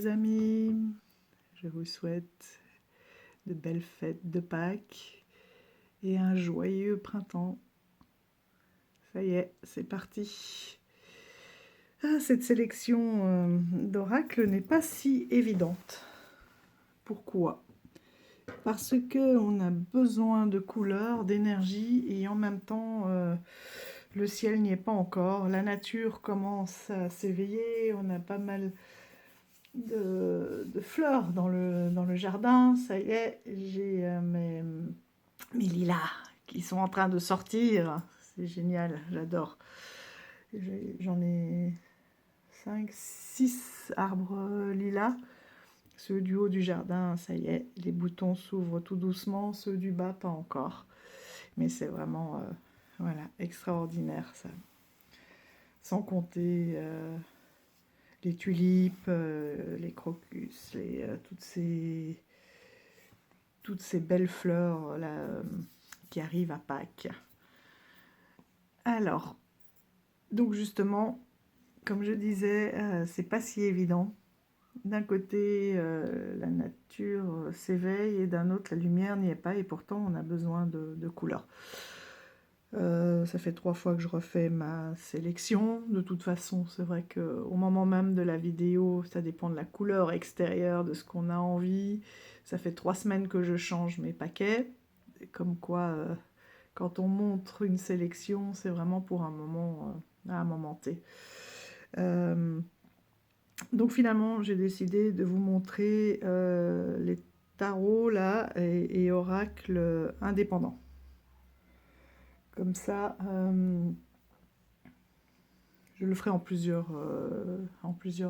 chers amis, je vous souhaite de belles fêtes de Pâques et un joyeux printemps. Ça y est, c'est parti. Cette sélection d'oracles n'est pas si évidente. Pourquoi? Parce qu'on a besoin de couleurs, d'énergie, et en même temps, le ciel n'y est pas encore. La nature commence à s'éveiller, on a pas mal de fleurs dans le jardin. Ça y est, j'ai mes lilas qui sont en train de sortir. C'est génial, j'adore. J'en ai 5, 6 arbres lilas. Ceux du haut du jardin, ça y est, les boutons s'ouvrent tout doucement. Ceux du bas, pas encore. Mais c'est vraiment voilà, extraordinaire, ça. Sans compter les tulipes, les crocus, toutes ces belles fleurs là, qui arrivent à Pâques. Alors, donc justement, comme je disais, c'est pas si évident. D'un côté, la nature s'éveille, et d'un autre, la lumière n'y est pas, et pourtant on a besoin de couleurs. Ça fait 3 fois que je refais ma sélection. De toute façon, c'est vrai qu'au moment même de la vidéo, ça dépend de la couleur extérieure, de ce qu'on a envie. Ça fait 3 semaines que je change mes paquets. Comme quoi, quand on montre une sélection, c'est vraiment pour un moment, à un moment T. Donc finalement, j'ai décidé de vous montrer les tarots là et oracles indépendants. Comme ça, je le ferai en plusieurs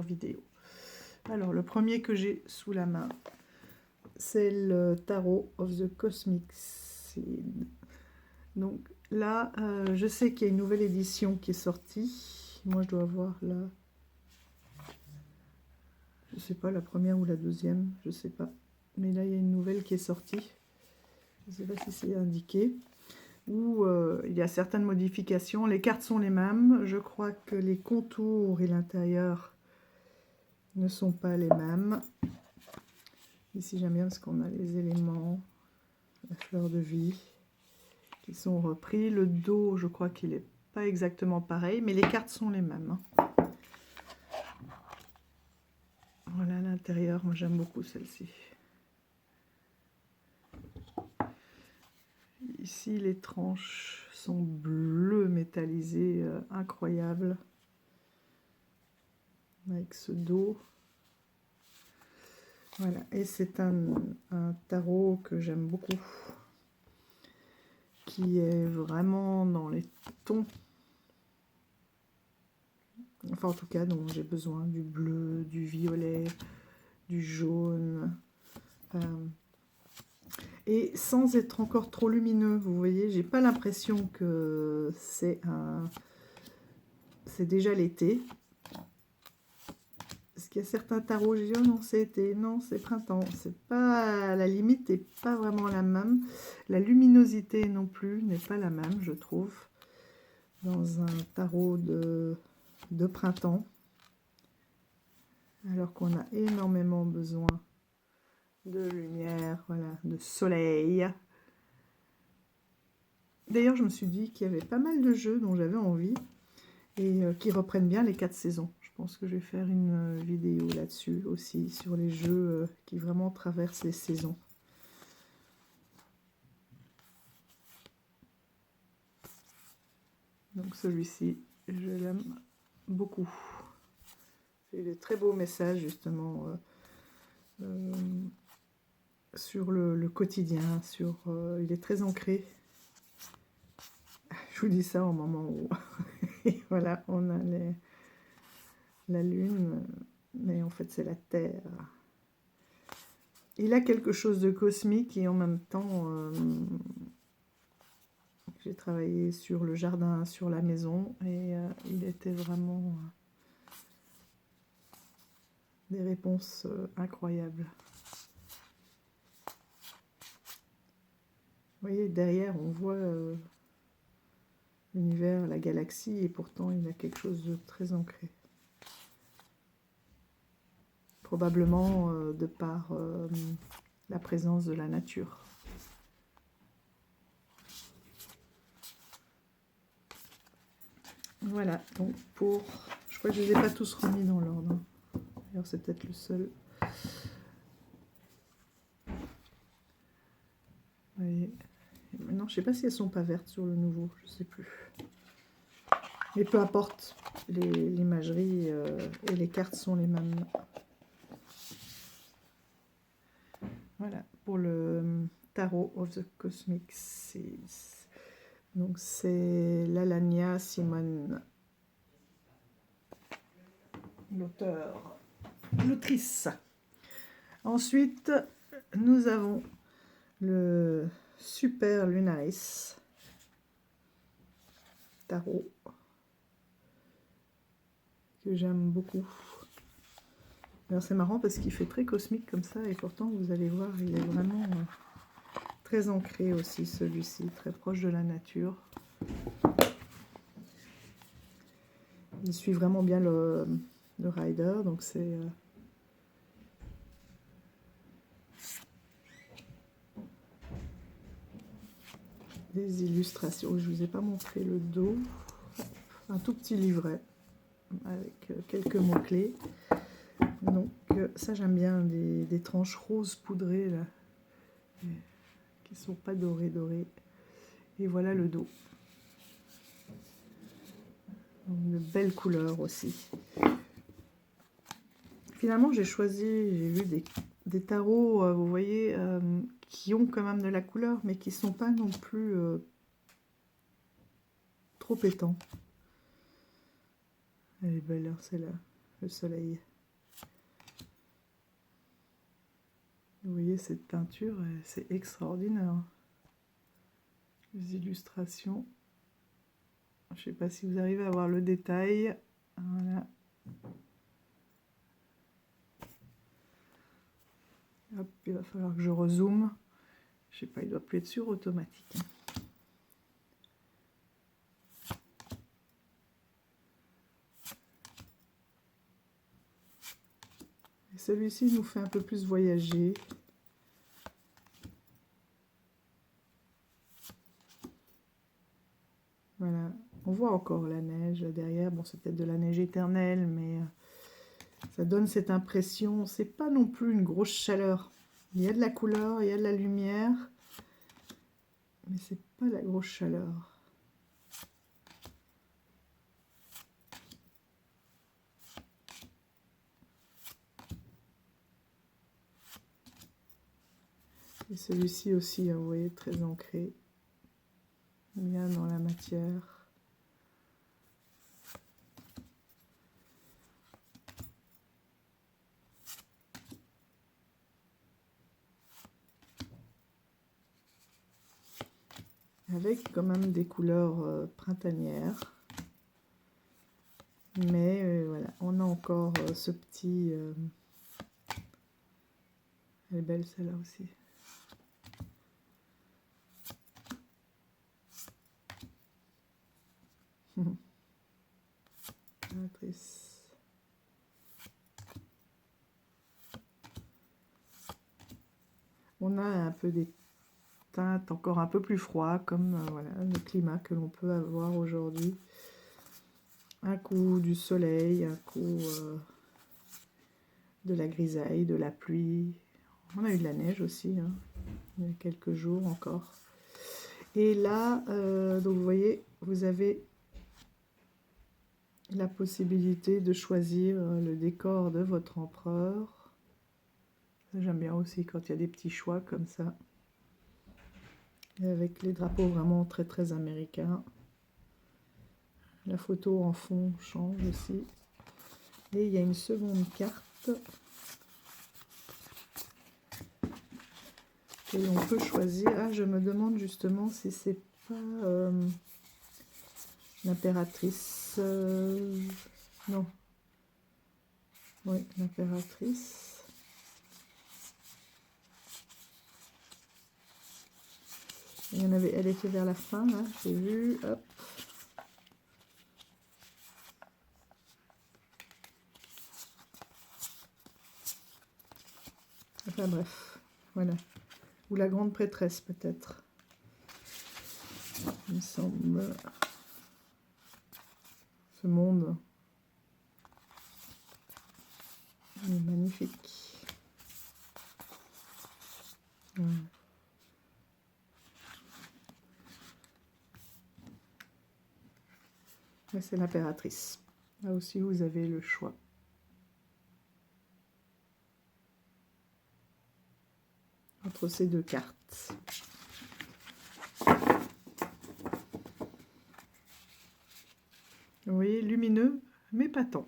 vidéos. Alors, le premier que j'ai sous la main, c'est le Tarot of the Cosmic Seed. Donc là, je sais qu'il y a une nouvelle édition qui est sortie. Moi, je dois avoir là, je sais pas, la première ou la deuxième, je sais pas. Mais là, il y a une nouvelle qui est sortie. Je ne sais pas si c'est indiqué. Où il y a certaines modifications. Les cartes sont les mêmes. Je crois que les contours et l'intérieur ne sont pas les mêmes. Ici, j'aime bien parce qu'on a les éléments, la fleur de vie, qui sont repris. Le dos, je crois qu'il n'est pas exactement pareil, mais les cartes sont les mêmes. Voilà l'intérieur. Moi, j'aime beaucoup celle-ci. Ici, les tranches sont bleues métallisées, incroyables. Avec ce dos. Voilà, et c'est un tarot que j'aime beaucoup, qui est vraiment dans les tons, enfin en tout cas dont j'ai besoin, du bleu, du violet, du jaune, et sans être encore trop lumineux. Vous voyez, j'ai pas l'impression que c'est déjà l'été. Parce qu'il y a certains tarots, je dis, oh non, c'est été, non, c'est printemps. C'est pas, la limite n'est pas vraiment la même. La luminosité non plus n'est pas la même, je trouve, dans un tarot de printemps. Alors qu'on a énormément besoin de lumière, voilà, de soleil. D'ailleurs, je me suis dit qu'il y avait pas mal de jeux dont j'avais envie et qui reprennent bien les 4 saisons. Je pense que je vais faire une vidéo là-dessus aussi, sur les jeux qui vraiment traversent les saisons. Donc celui-ci, je l'aime beaucoup. C'est des très beaux messages justement sur le quotidien, il est très ancré. Je vous dis ça au moment où voilà, on a la lune, mais en fait c'est la terre. Il a quelque chose de cosmique et en même temps, j'ai travaillé sur le jardin, sur la maison, et il était vraiment des réponses incroyables. Vous voyez, derrière, on voit l'univers, la galaxie, et pourtant, il a quelque chose de très ancré. probablement de par la présence de la nature. Voilà, donc pour... Je crois que je ne les ai pas tous remis dans l'ordre. D'ailleurs, c'est peut-être le seul. Vous voyez. Maintenant, je ne sais pas si elles sont pas vertes sur le nouveau, je ne sais plus. Mais peu importe, l'imagerie et les cartes sont les mêmes. Voilà, pour le Tarot of the Cosmic Seeds. Donc c'est Lalania Simone, l'autrice. Ensuite, nous avons le Super Lunaris Tarot, que j'aime beaucoup. Alors c'est marrant parce qu'il fait très cosmique comme ça, et pourtant vous allez voir, il est vraiment très ancré aussi, celui-ci, très proche de la nature. Il suit vraiment bien le rider, donc c'est... des illustrations. Je ne vous ai pas montré le dos. Un tout petit livret avec quelques mots-clés. Donc ça j'aime bien, des tranches roses poudrées là, qui sont pas dorées. Et voilà le dos. Donc, de belles couleurs aussi. Finalement j'ai vu des tarots, vous voyez, qui ont quand même de la couleur, mais qui sont pas non plus trop pétants. Elle est belle, hein, c'est là, le soleil. Vous voyez cette peinture, c'est extraordinaire. Les illustrations. Je ne sais pas si vous arrivez à voir le détail. Voilà. Hop, il va falloir que je rezoome. Je sais pas, il doit plus être sur automatique. Et celui-ci nous fait un peu plus voyager. Voilà, on voit encore la neige derrière. Bon, c'est peut-être de la neige éternelle, mais ça donne cette impression. C'est pas non plus une grosse chaleur. Il y a de la couleur, il y a de la lumière, mais c'est pas la grosse chaleur. Et celui-ci aussi, vous voyez, très ancré, bien dans la matière. Avec quand même des couleurs printanières. Mais voilà, on a encore ce petit... elle est belle celle-là aussi. On a un peu des teintes encore un peu plus froides, comme voilà, le climat que l'on peut avoir aujourd'hui. Un coup du soleil, un coup de la grisaille, de la pluie. On a eu de la neige aussi, hein, il y a quelques jours encore. Et là, donc vous voyez, vous avez la possibilité de choisir le décor de votre empereur. J'aime bien aussi quand il y a des petits choix comme ça. Et avec les drapeaux vraiment très très américains. La photo en fond change aussi. Et il y a une seconde carte que l'on peut choisir. Ah, je me demande justement si c'est pas l'impératrice. Non. Oui, l'impératrice. Il y en avait, elle était vers la fin, là, j'ai vu. Hop. Enfin bref, voilà. Ou la grande prêtresse peut-être. Il me semble. Ce monde est magnifique. Ouais. Là, c'est l'impératrice. Là aussi, vous avez le choix. Entre ces deux cartes. Vous voyez, lumineux, mais pas tant.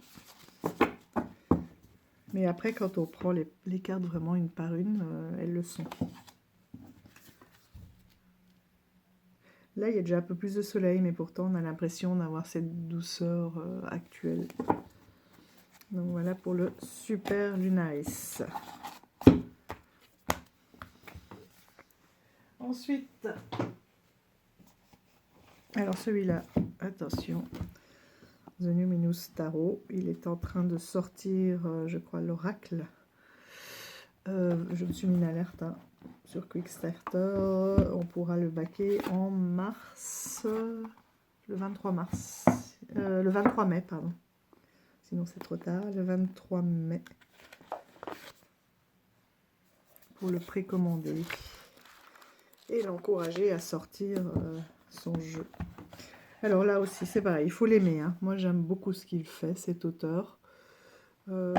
Mais après, quand on prend les cartes vraiment une par une, elles le sont. Là, il y a déjà un peu plus de soleil, mais pourtant, on a l'impression d'avoir cette douceur actuelle. Donc voilà pour le Super Lunaris. Ensuite, alors celui-là, attention, The Numinous Tarot, il est en train de sortir, je crois, l'oracle. Je me suis mis une alerte hein, sur Quickstarter. On pourra le baquer en mars, le 23 mars, le 23 mai, pardon. Sinon c'est trop tard, le 23 mai, pour le précommander et l'encourager à sortir son jeu. Alors là aussi, c'est pareil, il faut l'aimer. Hein. Moi, j'aime beaucoup ce qu'il fait, cet auteur. Très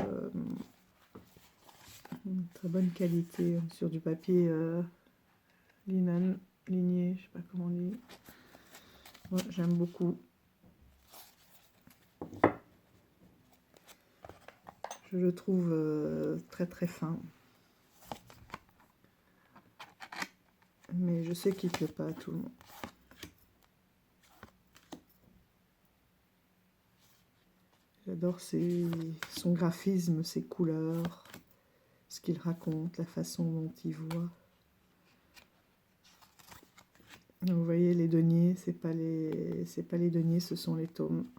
bonne qualité sur du papier linen, ligné, je sais pas comment on dit. Ouais, j'aime beaucoup. Je le trouve très très fin. Mais je sais qu'il ne plaît pas à tout le monde. J'adore son graphisme, ses couleurs, ce qu'il raconte, la façon dont il voit. Vous voyez les deniers, c'est pas les deniers, ce sont les tomes.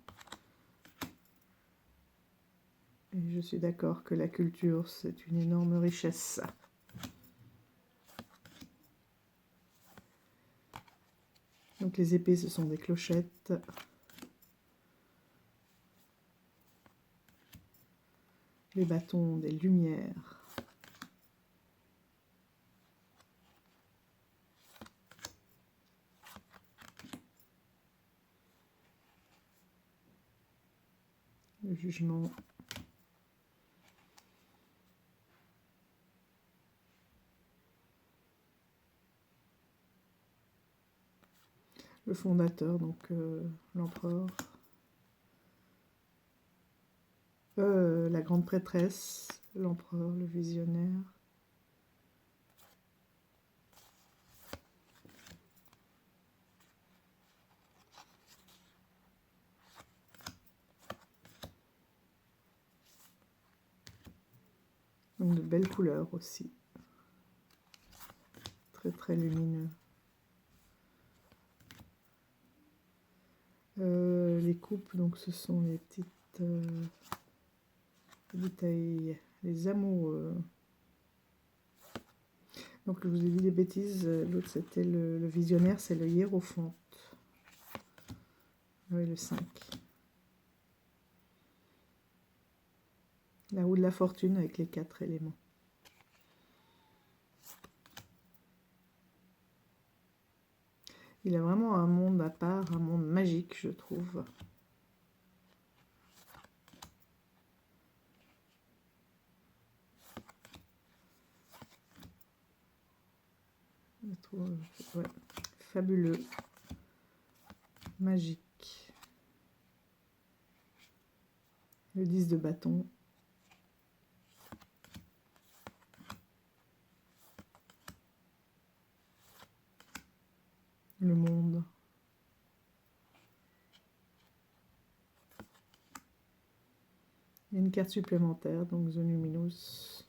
Et je suis d'accord que la culture, c'est une énorme richesse. Donc les épées, ce sont des clochettes. Les bâtons, des lumières. Le jugement. Le fondateur, donc l'empereur. La grande prêtresse, l'empereur, le visionnaire. Donc de belles couleurs aussi. Très très lumineux. Les coupes, donc ce sont les petites bouteilles, les amoureux. Donc je vous ai dit des bêtises, l'autre c'était le visionnaire, c'est le hiérophante. Oui, le 5. La roue de la fortune avec les 4 éléments. Il a vraiment un monde à part, un monde magique, je trouve. Je trouve ouais, fabuleux, magique. Le 10 de bâton. Le monde. Il y a une carte supplémentaire, donc The Numinous.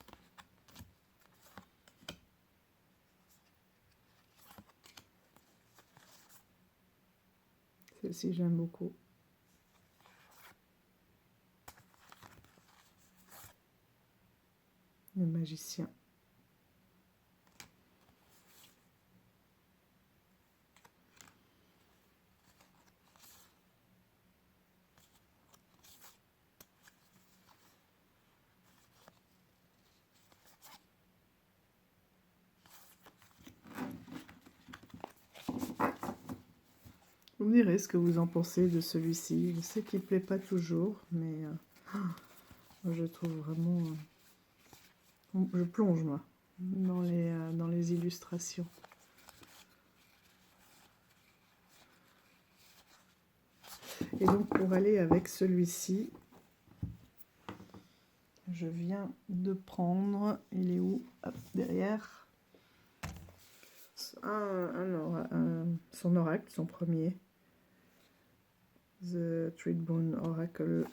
Celle-ci, j'aime beaucoup. Le magicien. Vous me direz ce que vous en pensez de celui-ci. Je sais qu'il ne plaît pas toujours, mais moi, je trouve vraiment... je plonge, moi, dans les illustrations. Et donc, pour aller avec celui-ci, je viens de prendre... Il est où? Hop, derrière. Son oracle, son premier. The Treadbone Oracle.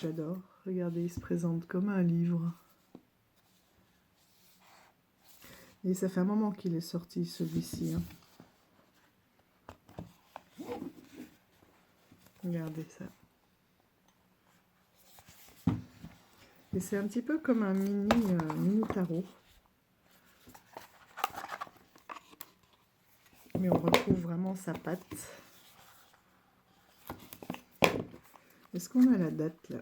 J'adore. Regardez, il se présente comme un livre. Et ça fait un moment qu'il est sorti, celui-ci. Hein. Regardez ça. Et c'est un petit peu comme un mini tarot. Mais on retrouve vraiment sa patte. Est-ce qu'on a la date là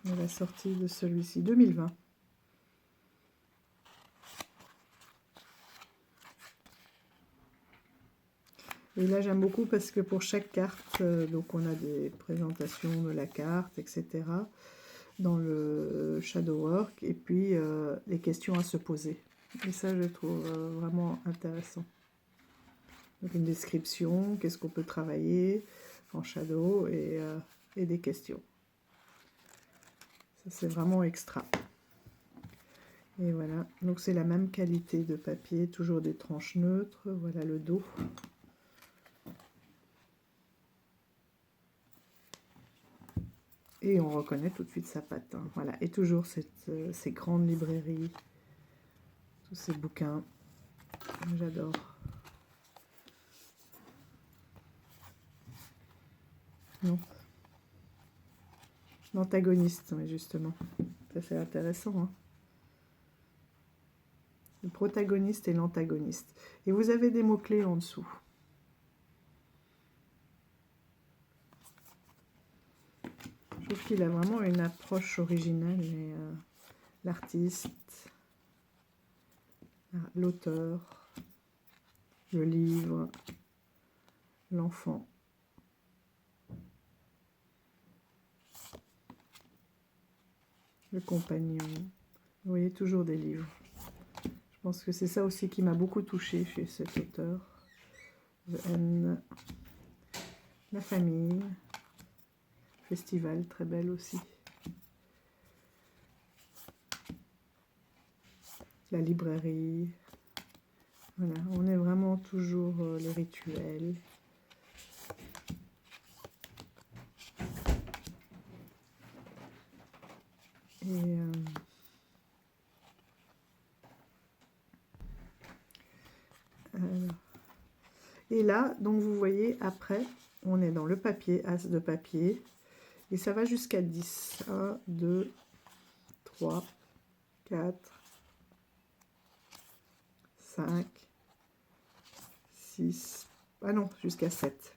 de la sortie de celui-ci? 2020. Et là j'aime beaucoup parce que pour chaque carte, donc on a des présentations de la carte, etc. Dans le shadow work et puis les questions à se poser. Et ça je trouve vraiment intéressant. Donc une description, qu'est-ce qu'on peut travailler en shadow et des questions. Ça c'est vraiment extra. Et voilà, donc c'est la même qualité de papier, toujours des tranches neutres. Voilà le dos. Et on reconnaît tout de suite sa patte. Hein. Voilà, et toujours ces grandes librairies, tous ces bouquins. J'adore. Non. L'antagoniste, oui, justement. Ça c'est intéressant. Hein. Le protagoniste et l'antagoniste. Et vous avez des mots-clés en dessous. Je trouve qu'il a vraiment une approche originale. L'artiste, l'auteur, le livre, l'enfant. Le compagnon. Vous voyez, toujours des livres. Je pense que c'est ça aussi qui m'a beaucoup touchée chez cet auteur. The End. La famille. Festival, très belle aussi. La librairie. Voilà, on est vraiment toujours les rituels. Et là, donc vous voyez, après, on est dans le papier, as de papier. Et ça va jusqu'à 10. 1, 2, 3, 4, 5, 6, ah non, jusqu'à 7.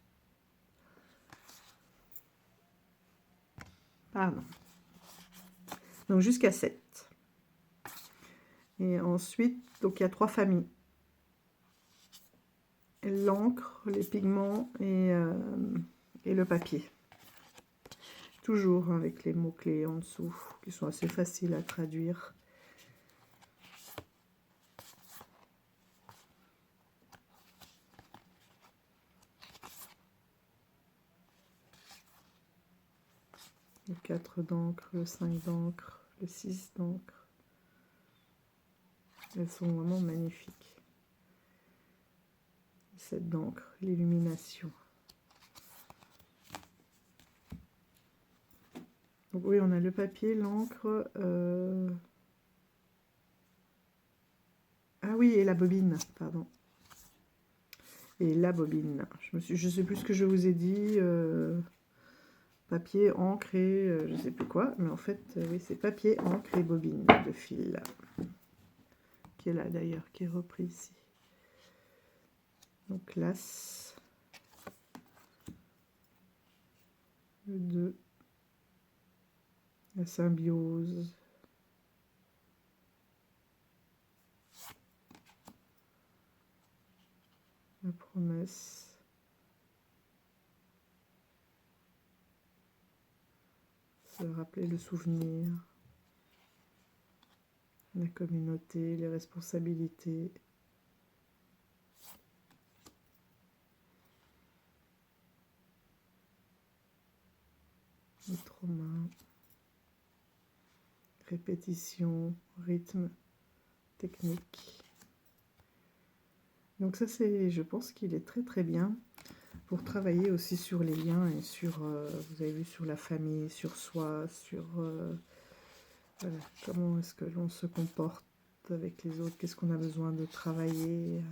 Pardon. Donc jusqu'à 7. Et ensuite, donc il y a 3 familles. L'encre, les pigments et le papier. Toujours avec les mots-clés en dessous, qui sont assez faciles à traduire. Le 4 d'encre, le 5 d'encre, le 6 d'encre. Elles sont vraiment magnifiques. Le 7 d'encre, l'illumination. Donc oui, on a le papier, l'encre. Ah oui, et la bobine, pardon. Et la bobine. Je sais plus ce que je vous ai dit. Papier, encre et je sais plus quoi. Mais en fait, oui, c'est papier, encre et bobine de fil. Qui est là d'ailleurs, qui est repris ici. Donc l'as. Le 2. La symbiose. La promesse. se rappeler le souvenir, la communauté, les responsabilités. Le trauma, répétition, rythme, technique. Donc ça, c'est, je pense qu'il est très très bien pour travailler aussi sur les liens et sur, vous avez vu, sur la famille, sur soi, sur voilà, comment est-ce que l'on se comporte avec les autres, qu'est-ce qu'on a besoin de travailler.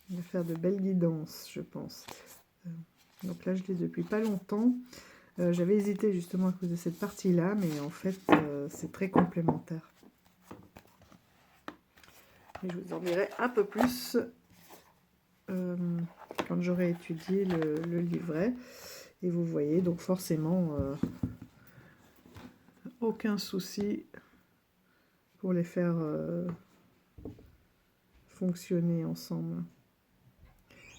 Il va faire de belles guidances, je pense. Donc là, je l'ai depuis pas longtemps. J'avais hésité justement à cause de cette partie-là, mais en fait, c'est très complémentaire. Et je vous en dirai un peu plus quand j'aurai étudié le livret. Et vous voyez, donc forcément, aucun souci pour les faire fonctionner ensemble.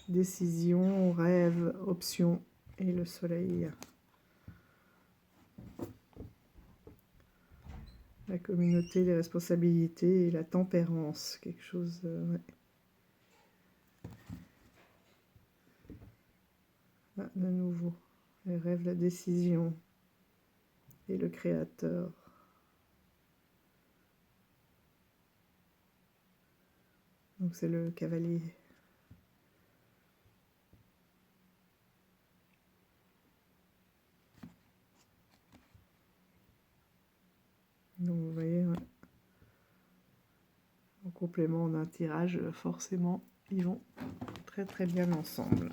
Décision, rêve, option et le soleil. La communauté, les responsabilités et la tempérance, quelque chose... ouais. Ah, de nouveau, les rêves, la décision et le créateur. Donc c'est le cavalier. Donc vous voyez, ouais. En complément d'un tirage, forcément, ils vont très très bien ensemble.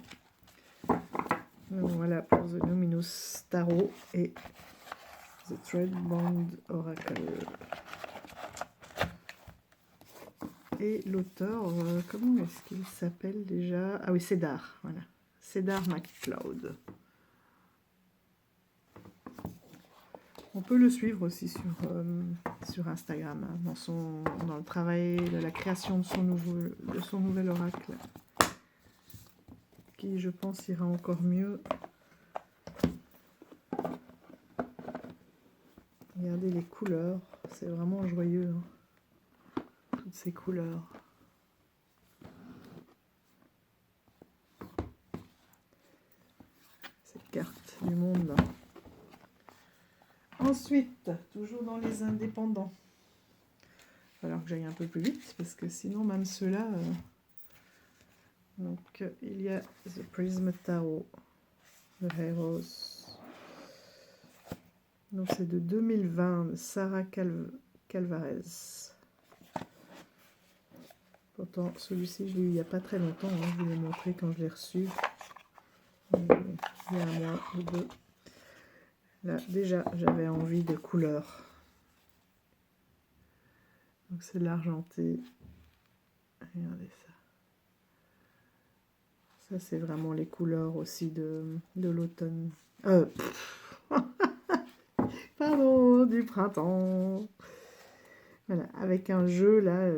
Donc voilà pour The Luminous Tarot et The Threadband Oracle. Et l'auteur, comment est-ce qu'il s'appelle déjà? Ah oui, Cédar, voilà. Cédar McCloud. On peut le suivre aussi sur Instagram, hein, dans le travail de la création de son nouvel oracle, qui, je pense, ira encore mieux. Regardez les couleurs, c'est vraiment joyeux, hein, toutes ces couleurs. Cette carte du monde. Ensuite, toujours dans les indépendants. Il va falloir que j'aille un peu plus vite, parce que sinon, même ceux-là... Donc, il y a The Prism Tarot, The Heroes. Donc, c'est de 2020, de Sarah Calvarez. Pourtant, celui-ci, je l'ai eu il n'y a pas très longtemps. Hein, je vous l'ai montré quand je l'ai reçu. Il y a un mois ou deux. Là, déjà, j'avais envie de couleurs. Donc, c'est l'argenté. Regardez ça. Ça, c'est vraiment les couleurs aussi de l'automne. Pardon, du printemps. Voilà, avec un jeu là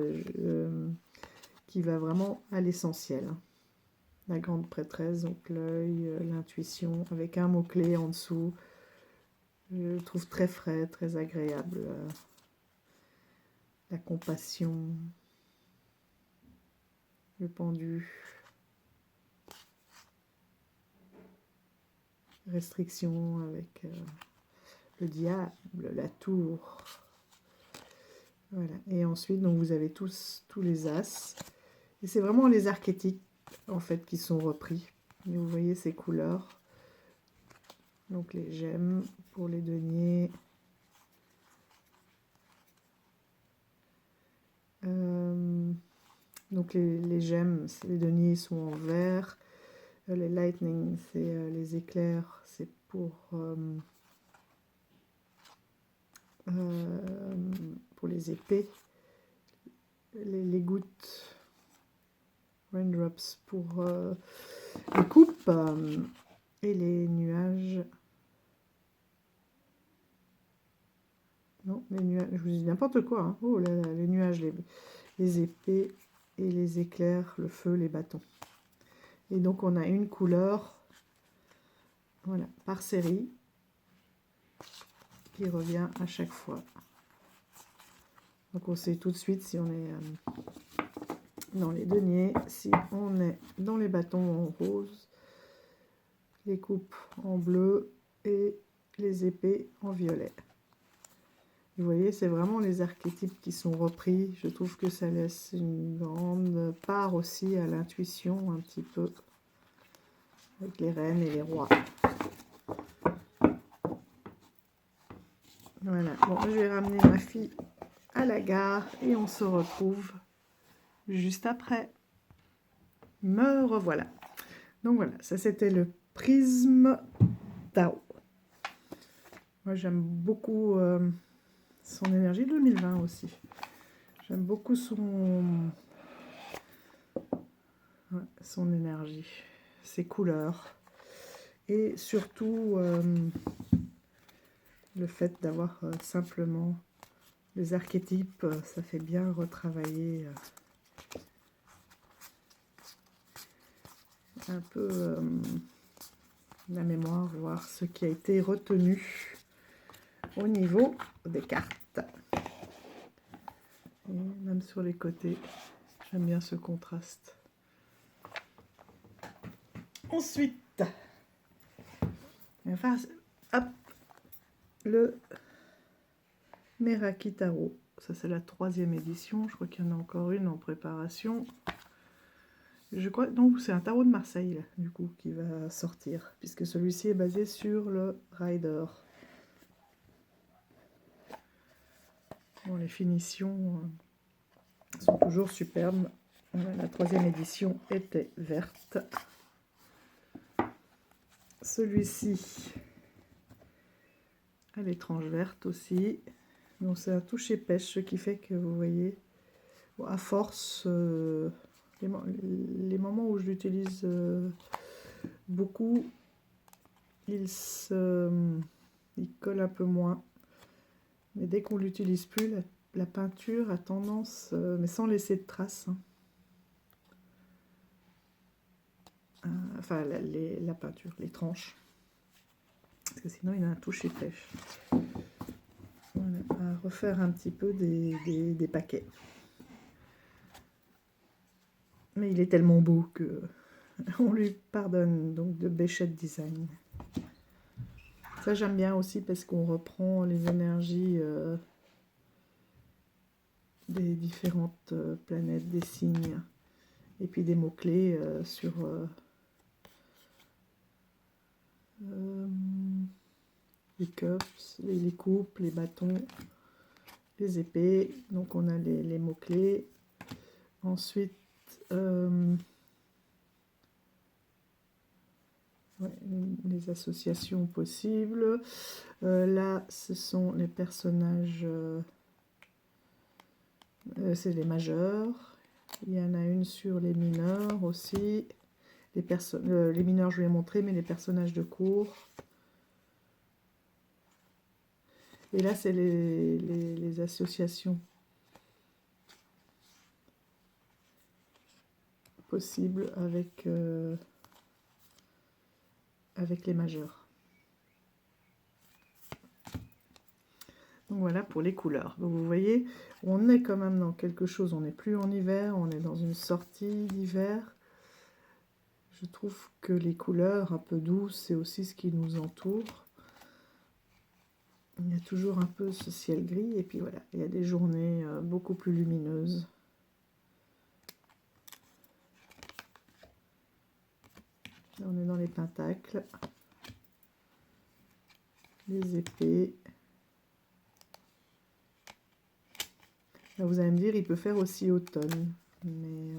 qui va vraiment à l'essentiel. La grande prêtresse, donc l'œil, l'intuition, avec un mot-clé en dessous. Je le trouve très frais, très agréable. La compassion, le pendu. Restriction avec le diable, la tour. Voilà. Et ensuite, donc, vous avez tous les as. Et c'est vraiment les archétypes, en fait, qui sont repris. Et vous voyez ces couleurs. Donc, les gemmes pour les deniers. Donc, les gemmes, les deniers sont en vert. Les lightning, c'est les éclairs, c'est pour les épées. Les gouttes, raindrops pour les coupes. Et les nuages. Non, les nuages, je vous dis n'importe quoi. Hein. Oh là là, les nuages, les épées et les éclairs, le feu, les bâtons. Et donc on a une couleur, voilà, par série, qui revient à chaque fois. Donc on sait tout de suite si on est dans les deniers, si on est dans les bâtons en rose, les coupes en bleu et les épées en violet. Vous voyez, c'est vraiment les archétypes qui sont repris. Je trouve que ça laisse une grande part aussi à l'intuition, un petit peu, avec les reines et les rois. Voilà, bon, je vais ramener ma fille à la gare et on se retrouve juste après. Me revoilà. Donc voilà, ça c'était le prisme Tao. Moi j'aime beaucoup son énergie 2020 aussi. J'aime beaucoup son énergie, ses couleurs et surtout le fait d'avoir simplement les archétypes, ça fait bien retravailler un peu la mémoire, voir ce qui a été retenu au niveau des cartes. Et même sur les côtés, j'aime bien ce contraste. Ensuite, enfin, hop, le Meraki Tarot. Ça, c'est la 3e édition. Je crois qu'il y en a encore une en préparation. Je crois, donc c'est un tarot de Marseille, là, du coup, qui va sortir, puisque celui-ci est basé sur le Rider. Bon, les finitions sont toujours superbes. La 3e édition était verte. Celui-ci a l'étrange verte aussi. Donc c'est un toucher pêche, ce qui fait que vous voyez, bon, à force, les moments où je l'utilise beaucoup, il colle un peu moins. Mais dès qu'on l'utilise plus, la peinture a tendance, mais sans laisser de traces, hein, enfin la peinture, les tranches, parce que sinon il a un toucher pêche. Voilà, à refaire un petit peu des paquets. Mais il est tellement beau que on lui pardonne, donc de Béchette Design. Ça j'aime bien aussi parce qu'on reprend les énergies des différentes planètes, des signes, et puis des mots-clés sur les cups, les coupes, les bâtons, les épées. Donc on a les mots-clés. Ensuite, ouais, les associations possibles. Là, ce sont les personnages, c'est les majeurs. Il y en a une sur les mineurs aussi. Les mineurs, je vous ai montré, mais les personnages de cours. Et là, c'est les associations possibles avec, avec les majeurs. Donc voilà pour les couleurs. Donc vous voyez, on est quand même dans quelque chose, on n'est plus en hiver, on est dans une sortie d'hiver. Je trouve que les couleurs un peu douces, c'est aussi ce qui nous entoure. Il y a toujours un peu ce ciel gris, et puis voilà, il y a des journées beaucoup plus lumineuses. Là, on est dans les pentacles, les épées. Là, vous allez me dire, il peut faire aussi automne, mais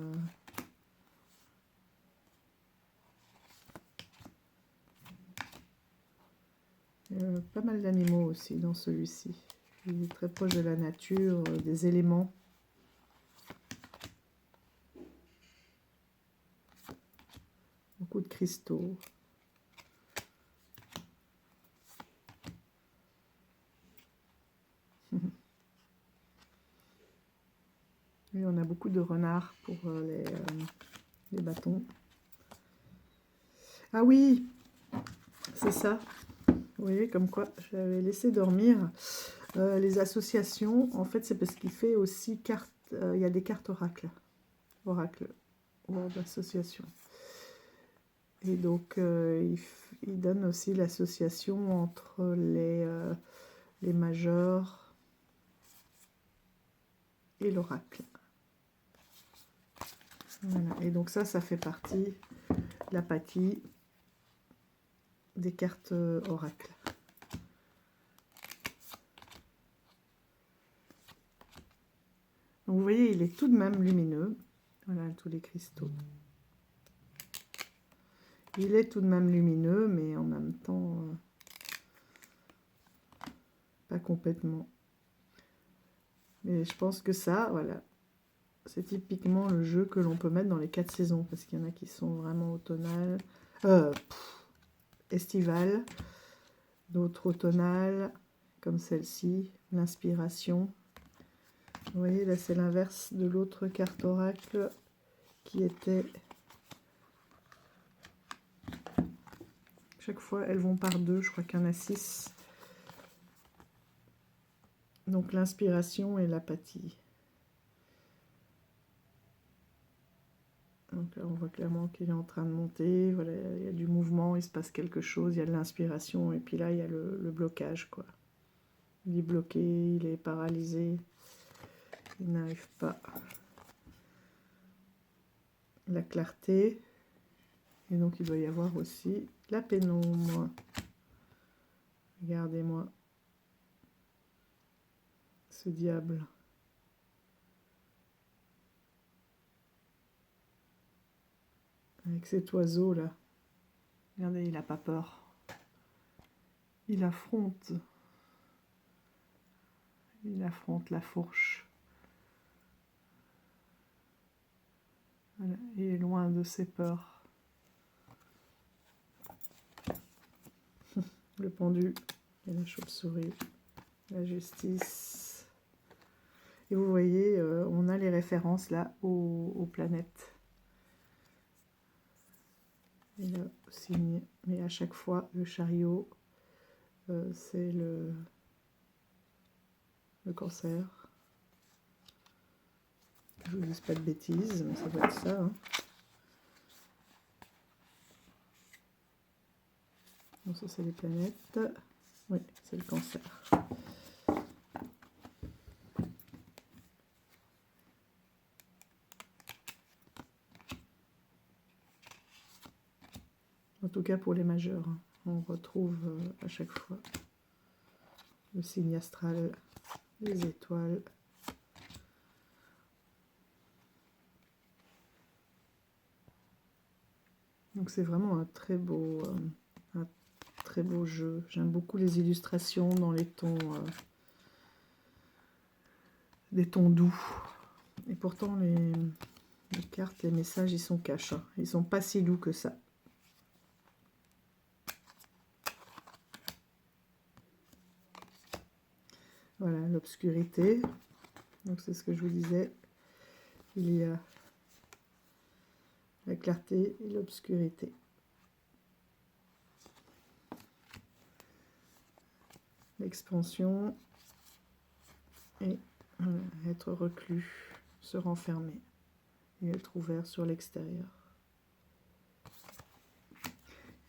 il y a pas mal d'animaux aussi dans celui-ci. Il est très proche de la nature, des éléments. Beaucoup de cristaux. Et on a beaucoup de renards pour les bâtons. Ah oui, c'est ça. Vous voyez, comme quoi j'avais laissé dormir. Les associations, en fait, c'est parce qu'il fait aussi cartes. Il y a des cartes oracle, word d'association. Et donc, il donne aussi l'association entre les majeurs et l'oracle. Voilà. Et donc ça fait partie, l'apathie, des cartes oracle. Donc vous voyez, il est tout de même lumineux. Voilà, tous les cristaux. Il est tout de même lumineux, mais en même temps, pas complètement. Mais je pense que ça, voilà, c'est typiquement le jeu que l'on peut mettre dans les 4 saisons, parce qu'il y en a qui sont vraiment automnales, estivales, d'autres automnales, comme celle-ci, l'inspiration. Vous voyez, là c'est l'inverse de l'autre carte oracle qui était... Chaque fois, elles vont par 2, je crois qu'il y en a 6. Donc l'inspiration et l'apathie. Donc là, on voit clairement qu'il est en train de monter. Voilà, il y a du mouvement, il se passe quelque chose, il y a de l'inspiration. Et puis là, il y a le blocage, quoi. Il est bloqué, il est paralysé. Il n'arrive pas. La clarté. Et donc, il doit y avoir aussi la pénombre. Regardez-moi. Ce diable. Avec cet oiseau là. Regardez, il n'a pas peur. Il affronte. Il affronte la fourche. Voilà, il est loin de ses peurs. Le pendu et la chauve-souris. La justice. Et vous voyez, on a les références là aux planètes. Et le signe, mais à chaque fois, le chariot, c'est le cancer. Je vous dis pas de bêtises, mais ça doit être ça. Hein. Donc ça, c'est les planètes. Oui, c'est le cancer. En tout cas pour les majeurs, hein. On retrouve à chaque fois le signe astral, les étoiles. Donc c'est vraiment un très beau jeu. J'aime beaucoup les illustrations dans les tons, des tons doux. Et pourtant les cartes, les messages, ils sont cachés. Hein. Ils sont pas si doux que ça. Voilà, l'obscurité. Donc c'est ce que je vous disais. Il y a la clarté et l'obscurité. L'expansion et être reclus, se renfermer et être ouvert sur l'extérieur.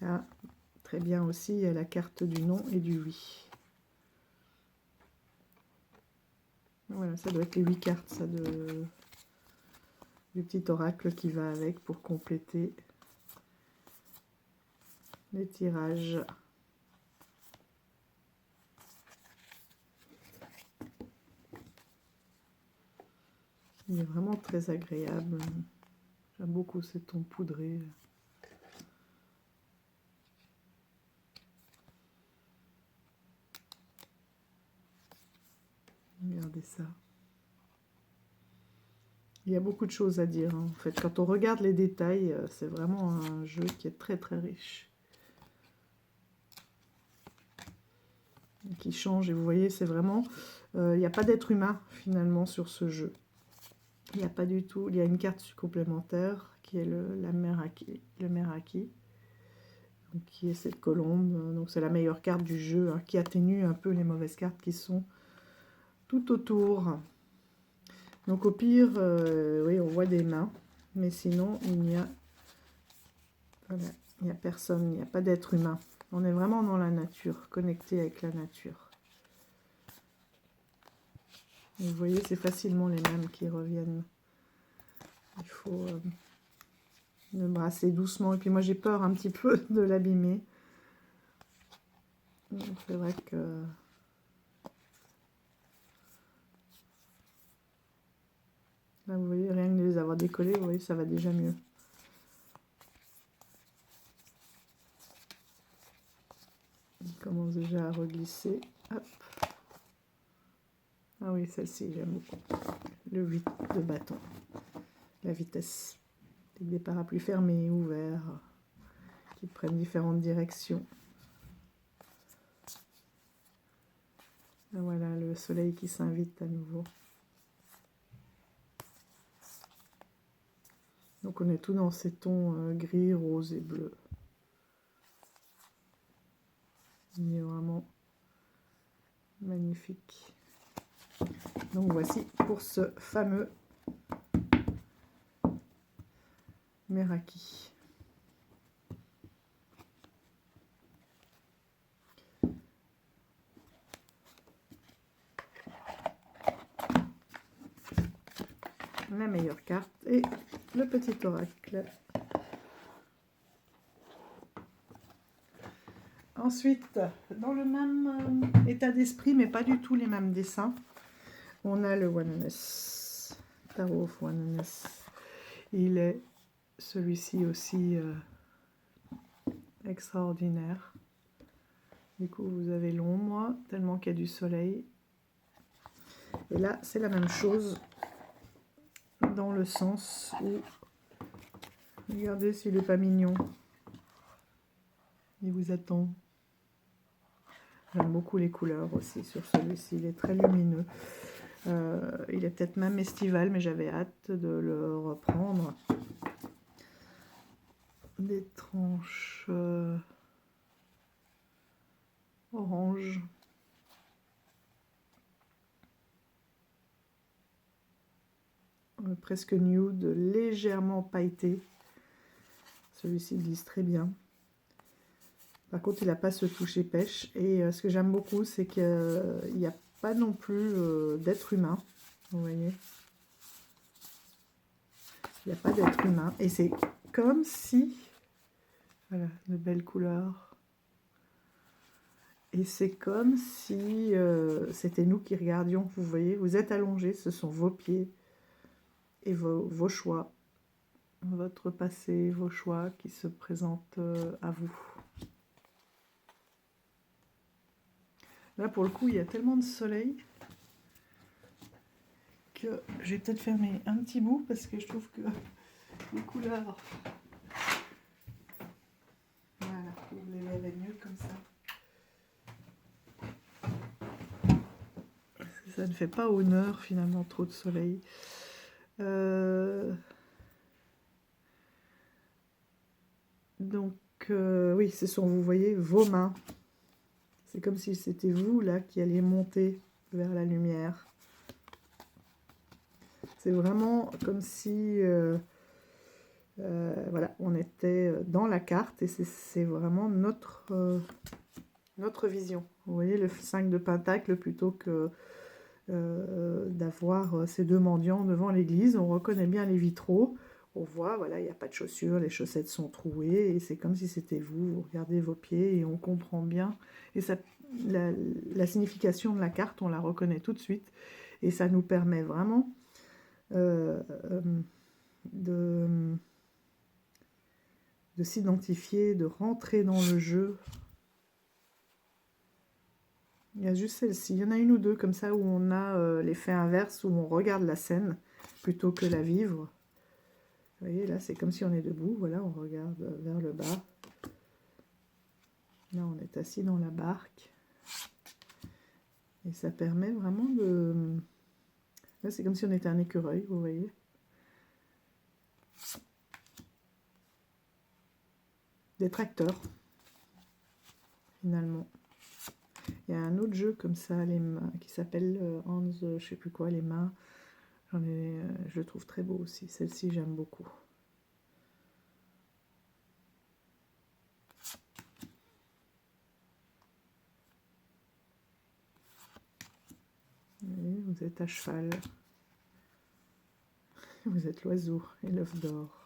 Ah, très bien aussi, il y a la carte du non et du oui. Voilà, ça doit être les 8 cartes, ça, du petit oracle qui va avec pour compléter les tirages. Il est vraiment très agréable. J'aime beaucoup ces tons poudrés. Regardez ça. Il y a beaucoup de choses à dire. Hein. En fait, quand on regarde les détails, c'est vraiment un jeu qui est très très riche. Qui change. Et vous voyez, c'est vraiment... il n'y a pas d'être humain finalement sur ce jeu. Il n'y a pas du tout... Il y a une carte complémentaire qui est le Meraki. Donc, qui est cette colombe. Donc c'est la meilleure carte du jeu, hein, qui atténue un peu les mauvaises cartes qui sont tout autour. Donc au pire, oui, on voit des mains, mais sinon il n'y a, voilà, il n'y a personne, il n'y a pas d'être humain. On est vraiment dans la nature, connecté avec la nature. Et vous voyez, c'est facilement les mêmes qui reviennent. Il faut le brasser doucement. Et puis moi j'ai peur un petit peu de l'abîmer. C'est vrai que... Là, vous voyez, rien que de les avoir décollés, vous voyez, ça va déjà mieux. Il commence déjà à reglisser. Hop. Ah oui, celle-ci, j'aime beaucoup. Le 8 de bâton. La vitesse. Avec des parapluies fermés, ouverts, qui prennent différentes directions. Et voilà, le soleil qui s'invite à nouveau. Donc on est tout dans ces tons gris, rose et bleu. Il est vraiment magnifique. Donc voici pour ce fameux Meraki. La meilleure carte et le petit oracle. Ensuite, dans le même état d'esprit, mais pas du tout les mêmes dessins, on a le Oneness, Tarot of Oneness. Il est celui-ci aussi extraordinaire. Du coup, vous avez l'ombre, tellement qu'il y a du soleil. Et là, c'est la même chose, dans le sens où, regardez s'il n'est pas mignon. Il vous attend. J'aime beaucoup les couleurs aussi sur celui-ci, il est très lumineux. Il est peut-être même estival, mais j'avais hâte de le reprendre. Des tranches orange. Presque nude, légèrement pailleté. Celui-ci glisse très bien. Par contre, il n'a pas ce toucher pêche. Et ce que j'aime beaucoup, c'est qu'il n'y a pas non plus d'être humain. Vous voyez, il n'y a pas d'être humain. Et c'est comme si... Voilà, de belles couleurs. Et c'est comme si c'était nous qui regardions. Vous voyez, vous êtes allongés, ce sont vos pieds et vos choix. Votre passé, vos choix qui se présentent à vous. Là, pour le coup, il y a tellement de soleil que je vais peut-être fermer un petit bout parce que je trouve que les couleurs... Voilà, vous les verrez mieux comme ça. Ça ne fait pas honneur, finalement, trop de soleil. Donc, oui, ce sont, vous voyez, vos mains. C'est comme si c'était vous, là, qui alliez monter vers la lumière. C'est vraiment comme si, voilà, on était dans la carte et c'est vraiment notre vision. Vous voyez, le 5 de Pentacle, plutôt que d'avoir ces deux mendiants devant l'église, on reconnaît bien les vitraux. On voit, voilà, il n'y a pas de chaussures, les chaussettes sont trouées, et c'est comme si c'était vous, vous regardez vos pieds, et on comprend bien. Et ça, la signification de la carte, on la reconnaît tout de suite, et ça nous permet vraiment de s'identifier, de rentrer dans le jeu. Il y a juste celle-ci, il y en a une ou deux comme ça, où on a l'effet inverse, où on regarde la scène, plutôt que la vivre. Vous voyez, là, c'est comme si on est debout, voilà, on regarde vers le bas. Là, on est assis dans la barque. Et ça permet vraiment de... Là, c'est comme si on était un écureuil, vous voyez. Des tracteurs. finalement. Il y a un autre jeu comme ça, les mains, qui s'appelle Hans, je sais plus quoi, les mains. Je le trouve très beau aussi. Celle-ci, j'aime beaucoup. Et vous êtes à cheval. Vous êtes l'oiseau et l'œuf d'or.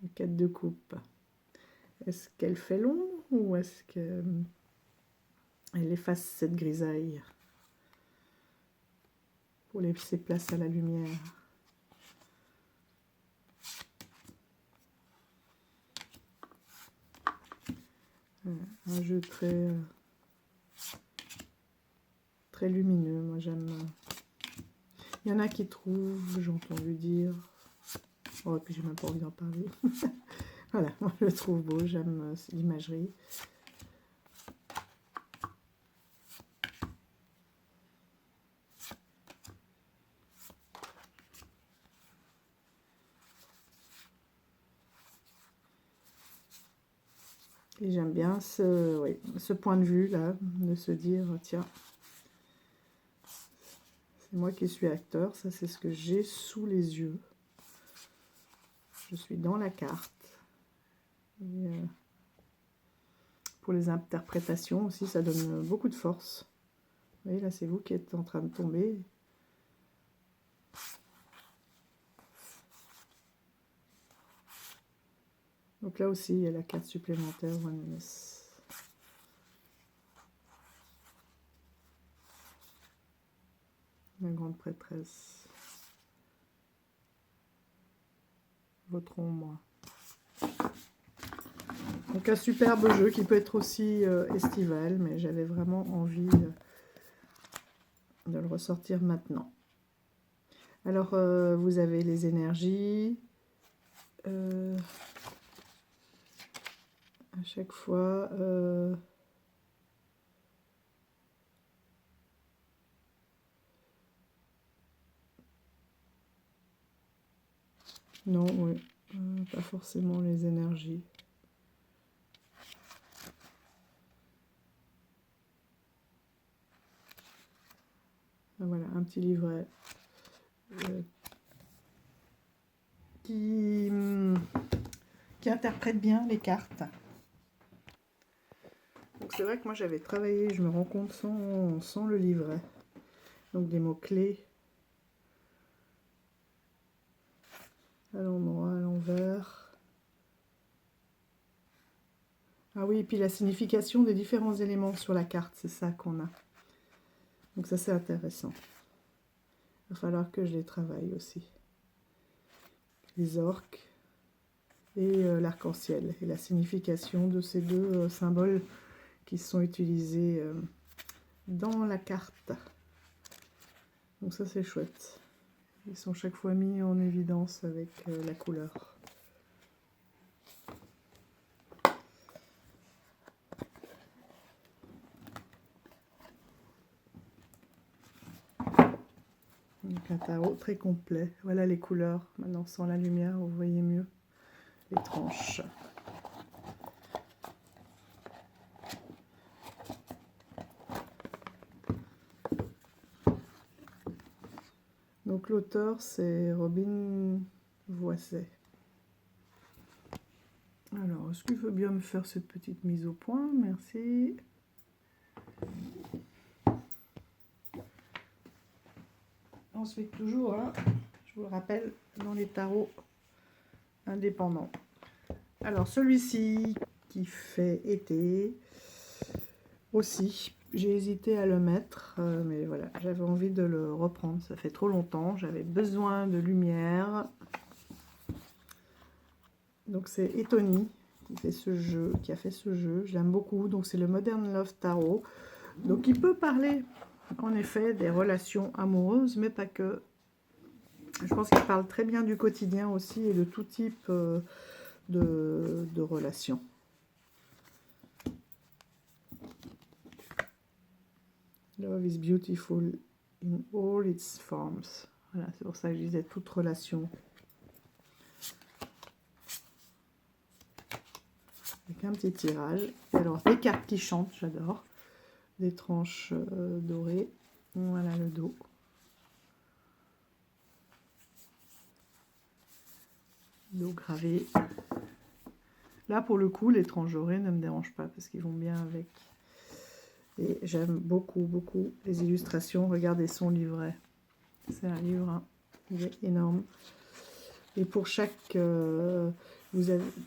Le 4 de coupe. Est-ce qu'elle fait l'ombre ou est-ce qu'elle efface cette grisaille pour laisser place à la lumière? Un jeu très lumineux, moi j'aime. Il y en a qui trouvent, j'ai entendu dire. Oh, et puis j'ai même pas envie d'en parler. Voilà, moi je le trouve beau, j'aime l'imagerie. Et j'aime bien ce point de vue là, de se dire, tiens, c'est moi qui suis acteur, ça c'est ce que j'ai sous les yeux. Je suis dans la carte. Et, pour les interprétations aussi, ça donne beaucoup de force. Vous voyez, là c'est vous qui êtes en train de tomber. Donc là aussi, il y a la carte supplémentaire Oneness. La grande prêtresse. Votre ombre. Donc un superbe jeu qui peut être aussi estival, mais j'avais vraiment envie de le ressortir maintenant. Alors, vous avez les énergies. À chaque fois... non, oui. Pas forcément les énergies. Voilà, un petit livret qui interprète bien les cartes. Donc c'est vrai que moi j'avais travaillé, je me rends compte, sans le livret. Donc des mots-clés à l'endroit, à l'envers. Ah oui, et puis la signification des différents éléments sur la carte, c'est ça qu'on a. Donc ça c'est intéressant. Il va falloir que je les travaille aussi. Les orques et l'arc-en-ciel. Et la signification de ces deux symboles qui sont utilisés dans la carte. Donc ça c'est chouette. Ils sont chaque fois mis en évidence avec la couleur. Donc un tarot très complet. Voilà les couleurs. Maintenant sans la lumière, vous voyez mieux les tranches. Donc l'auteur c'est Robin Voisset. Alors, est-ce qu'il veut bien me faire cette petite mise au point? Merci. Ensuite, toujours, hein, je vous le rappelle, dans les tarots indépendants. Alors, celui-ci qui fait été aussi, j'ai hésité à le mettre, mais voilà, j'avais envie de le reprendre. Ça fait trop longtemps, j'avais besoin de lumière. Donc, c'est Etony qui fait ce jeu, qui a fait ce jeu. Je l'aime beaucoup. Donc, c'est le Modern Love Tarot. Donc, il peut parler, en effet, des relations amoureuses, mais pas que. Je pense qu'il parle très bien du quotidien aussi et de tout type de relations. Love is beautiful in all its forms. Voilà, c'est pour ça que je disais toute relation. Avec un petit tirage. Et alors, des cartes qui chantent, j'adore. Des tranches dorées. Voilà le dos. Dos gravé. Là, pour le coup, les tranches dorées ne me dérangent pas parce qu'ils vont bien avec. Et j'aime beaucoup, beaucoup les illustrations. Regardez son livret. C'est un livre, hein. Il est énorme. Et pour chaque,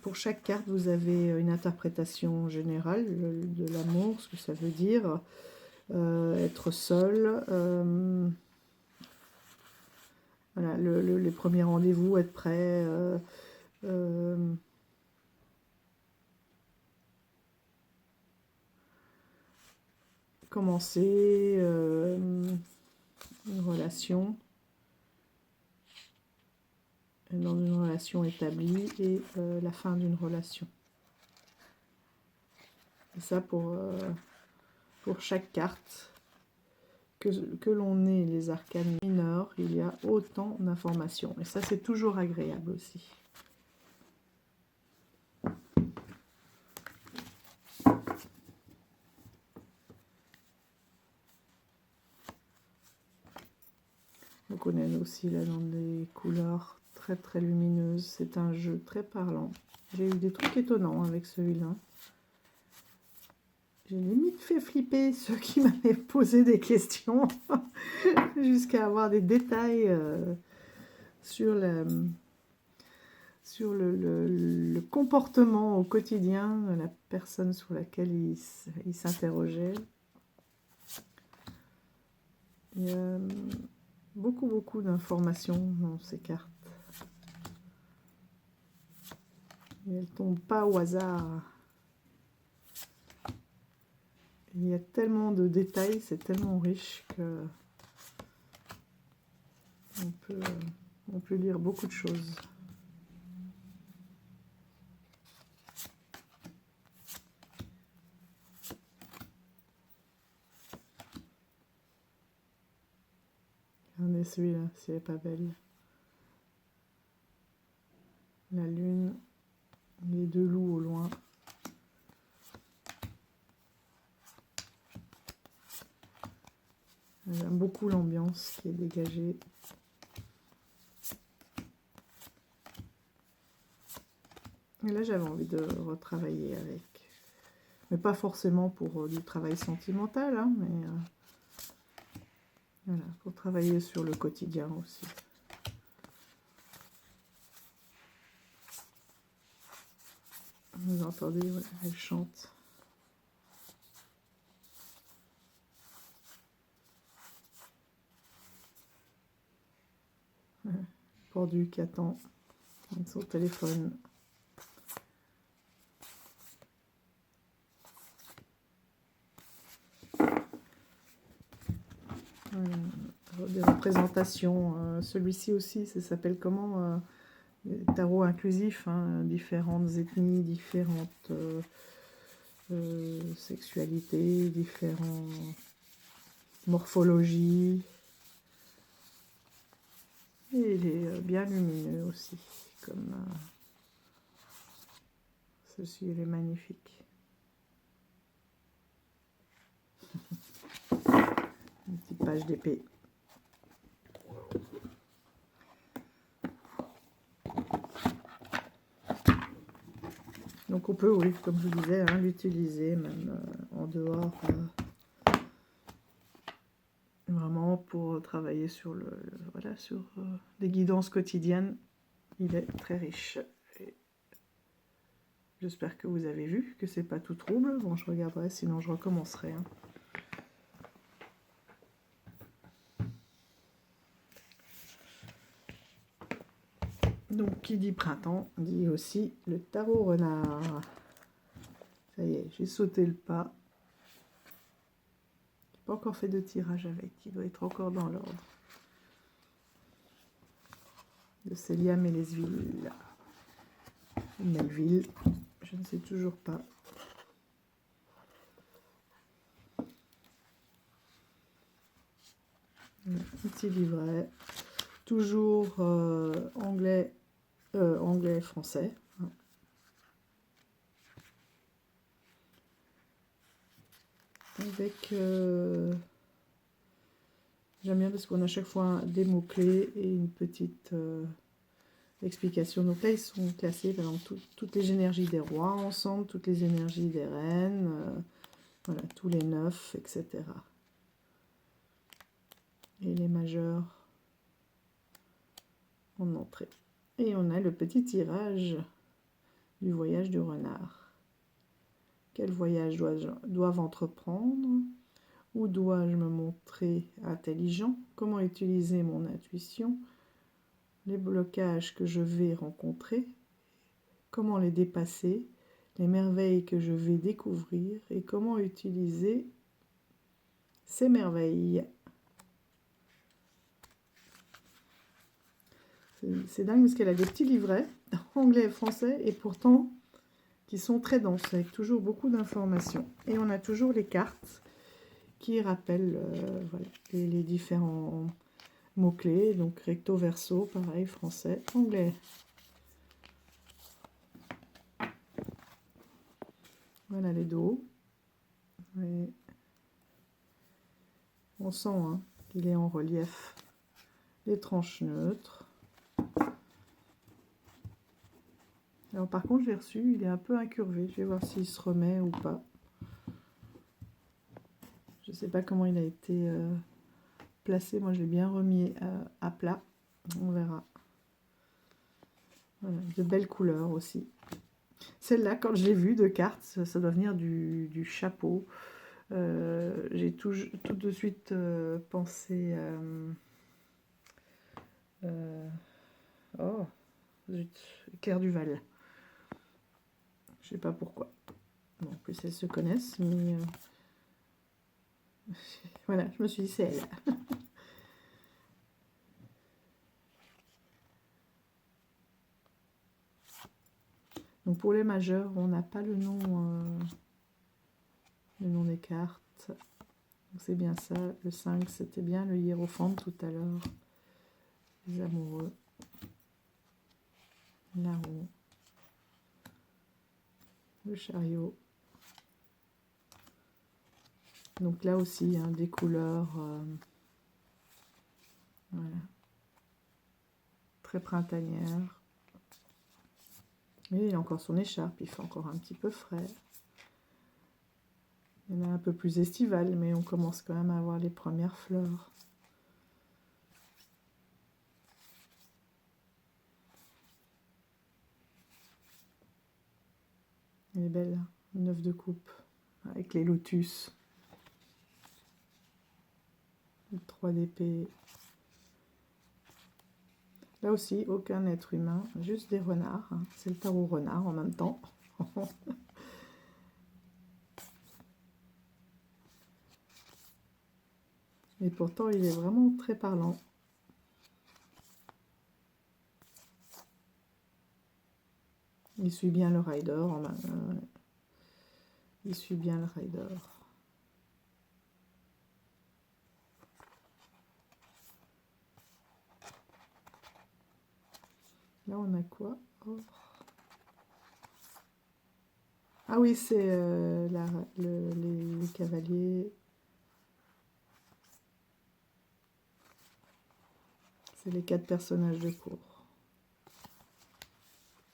pour chaque carte, vous avez une interprétation générale de l'amour, ce que ça veut dire. Être seul. Voilà, les premiers rendez-vous, être prêt. Commencer une relation. Dans une relation établie et la fin d'une relation. Et ça pour chaque carte que l'on ait les arcanes mineurs, il y a autant d'informations. Et ça, c'est toujours agréable aussi. Donc on est aussi là dans des couleurs très très lumineuses. C'est un jeu très parlant. J'ai eu des trucs étonnants avec celui-là. J'ai limite fait flipper ceux qui m'avaient posé des questions jusqu'à avoir des détails sur le comportement au quotidien de la personne sur laquelle il s'interrogeait. Il y a beaucoup d'informations dans ces cartes. Et elles ne tombent pas au hasard. Il y a tellement de détails, c'est tellement riche que on peut lire beaucoup de choses. Regardez celui-là, si elle n'est pas belle. La lune, les deux loups au loin. J'aime beaucoup l'ambiance qui est dégagée. Et là, j'avais envie de retravailler avec. Mais pas forcément pour du travail sentimental, hein, mais voilà, pour travailler sur le quotidien aussi. Vous entendez, ouais, elle chante. Pendu qui attend son téléphone. Des représentations. Celui-ci aussi, ça s'appelle comment tarot inclusif, hein, différentes ethnies, différentes sexualités, différentes morphologies. Et il est bien lumineux aussi, comme ceci, il est magnifique. Une petite page d'épée. Donc on peut, oui, comme je vous disais, hein, l'utiliser même en dehors, vraiment pour travailler sur voilà, sur des guidances quotidiennes. Il est très riche. J'espère que vous avez vu que c'est pas tout trouble. Bon, je regarderai, sinon je recommencerai. Hein. Donc, qui dit printemps, dit aussi le tarot renard. Ça y est, j'ai sauté le pas. J'ai pas encore fait de tirage avec, il doit être encore dans l'ordre. De Célia Mélesville. Melville, je ne sais toujours pas. Un petit livret. toujours anglais, anglais, français. Avec... j'aime bien parce qu'on a chaque fois des mots-clés et une petite explication. Donc là, ils sont classés, par exemple, toutes les énergies des rois ensemble, toutes les énergies des reines, voilà, tous les 9, etc. Et les majeurs en entrée. Et on a le petit tirage du voyage du renard. Quel voyage dois-je entreprendre? Où dois-je me montrer intelligent? Comment utiliser mon intuition? Les blocages que je vais rencontrer? Comment les dépasser? Les merveilles que je vais découvrir? Et comment utiliser ces merveilles? C'est dingue parce qu'elle a des petits livrets, anglais et français, et pourtant qui sont très denses, avec toujours beaucoup d'informations. Et on a toujours les cartes qui rappellent voilà, les différents mots-clés. Donc recto, verso, pareil, français, anglais. Voilà les dos. Et on sent hein, qu'il est en relief. Les tranches neutres. Alors par contre, j'ai reçu, il est un peu incurvé. Je vais voir s'il se remet ou pas. Je ne sais pas comment il a été placé. Moi, je l'ai bien remis à plat. On verra. Voilà, de belles couleurs aussi. Celle-là, quand je l'ai vue de carte, ça doit venir du chapeau. J'ai tout de suite pensé... oh, zut, Claire Duval. Je sais pas pourquoi. Bon, en plus, elles se connaissent, mais... voilà, je me suis dit, c'est elle. Donc pour les majeurs, on n'a pas le nom des cartes. C'est bien ça. Le 5, c'était bien le hiérophante tout à l'heure. Les amoureux. La roue. Le chariot. Donc là aussi, hein, des couleurs voilà, très printanières. Et il a encore son écharpe, il fait encore un petit peu frais. Il y en a un peu plus estival, mais on commence quand même à avoir les premières fleurs. Elle est belle, une 9 de coupe, avec les lotus. Le 3 d'épée. Là aussi, aucun être humain, juste des renards. Hein. C'est le tarot renard en même temps. Et pourtant, il est vraiment très parlant. Il suit bien le rider. Il suit bien le rider. Là, on a quoi? Oh. Ah oui, c'est les cavaliers. C'est les 4 personnages de cour.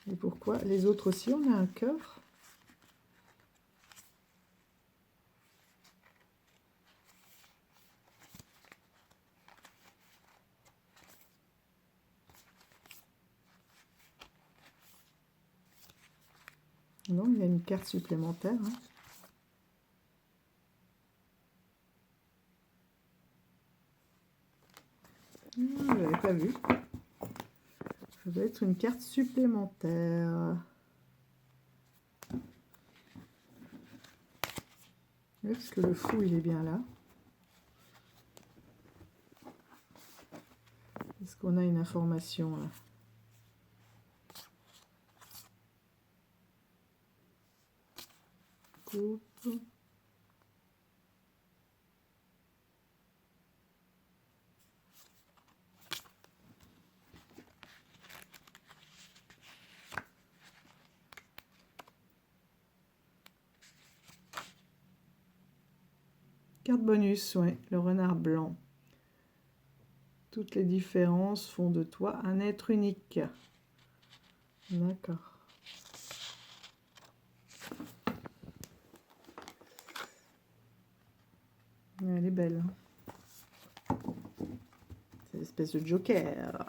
Et pourquoi? Les autres aussi, on a un cœur. Non, il y a une carte supplémentaire. Hein. Je n'avais pas vu. Ça doit être une carte supplémentaire. Oui, parce que le fou, il est bien là. Est-ce qu'on a une information là? Coupe. Carte bonus, ouais, le renard blanc. Toutes les différences font de toi un être unique. D'accord. Elle est belle. Hein. C'est l'espèce de joker.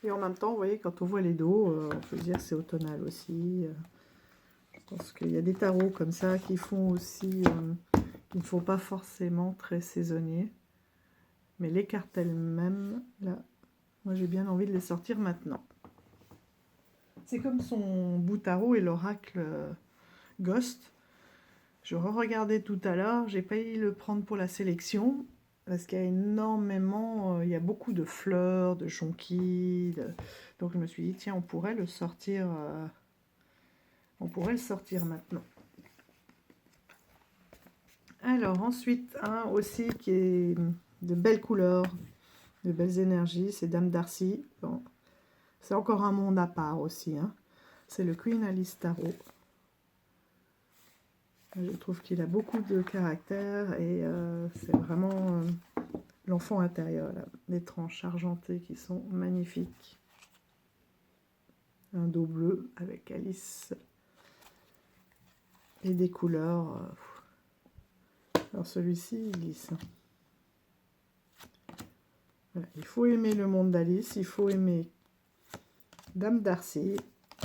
Et en même temps, vous voyez, quand on voit les dos, on peut dire c'est automnal aussi. Je pense qu'il y a des tarots comme ça qui font aussi, qui ne font pas forcément très saisonniers. Mais les cartes elles-mêmes, là, moi j'ai bien envie de les sortir maintenant. C'est comme son bout tarot et l'oracle Ghost. Je re-regardais tout à l'heure, j'ai pas eu le prendre pour la sélection. Parce qu'il y a énormément, il y a beaucoup de fleurs, de jonquilles. Donc je me suis dit, tiens, on pourrait le sortir maintenant. Alors ensuite, un aussi qui est de belles couleurs, de belles énergies, c'est Dame Darcy. Bon, c'est encore un monde à part aussi. Hein. C'est le Queen Alice Tarot. Je trouve qu'il a beaucoup de caractère et c'est vraiment l'enfant intérieur. Là. Les tranches argentées qui sont magnifiques. Un dos bleu avec Alice. Et des couleurs. Alors celui-ci, il glisse. Voilà. Il faut aimer le monde d'Alice. Il faut aimer Dame Darcy.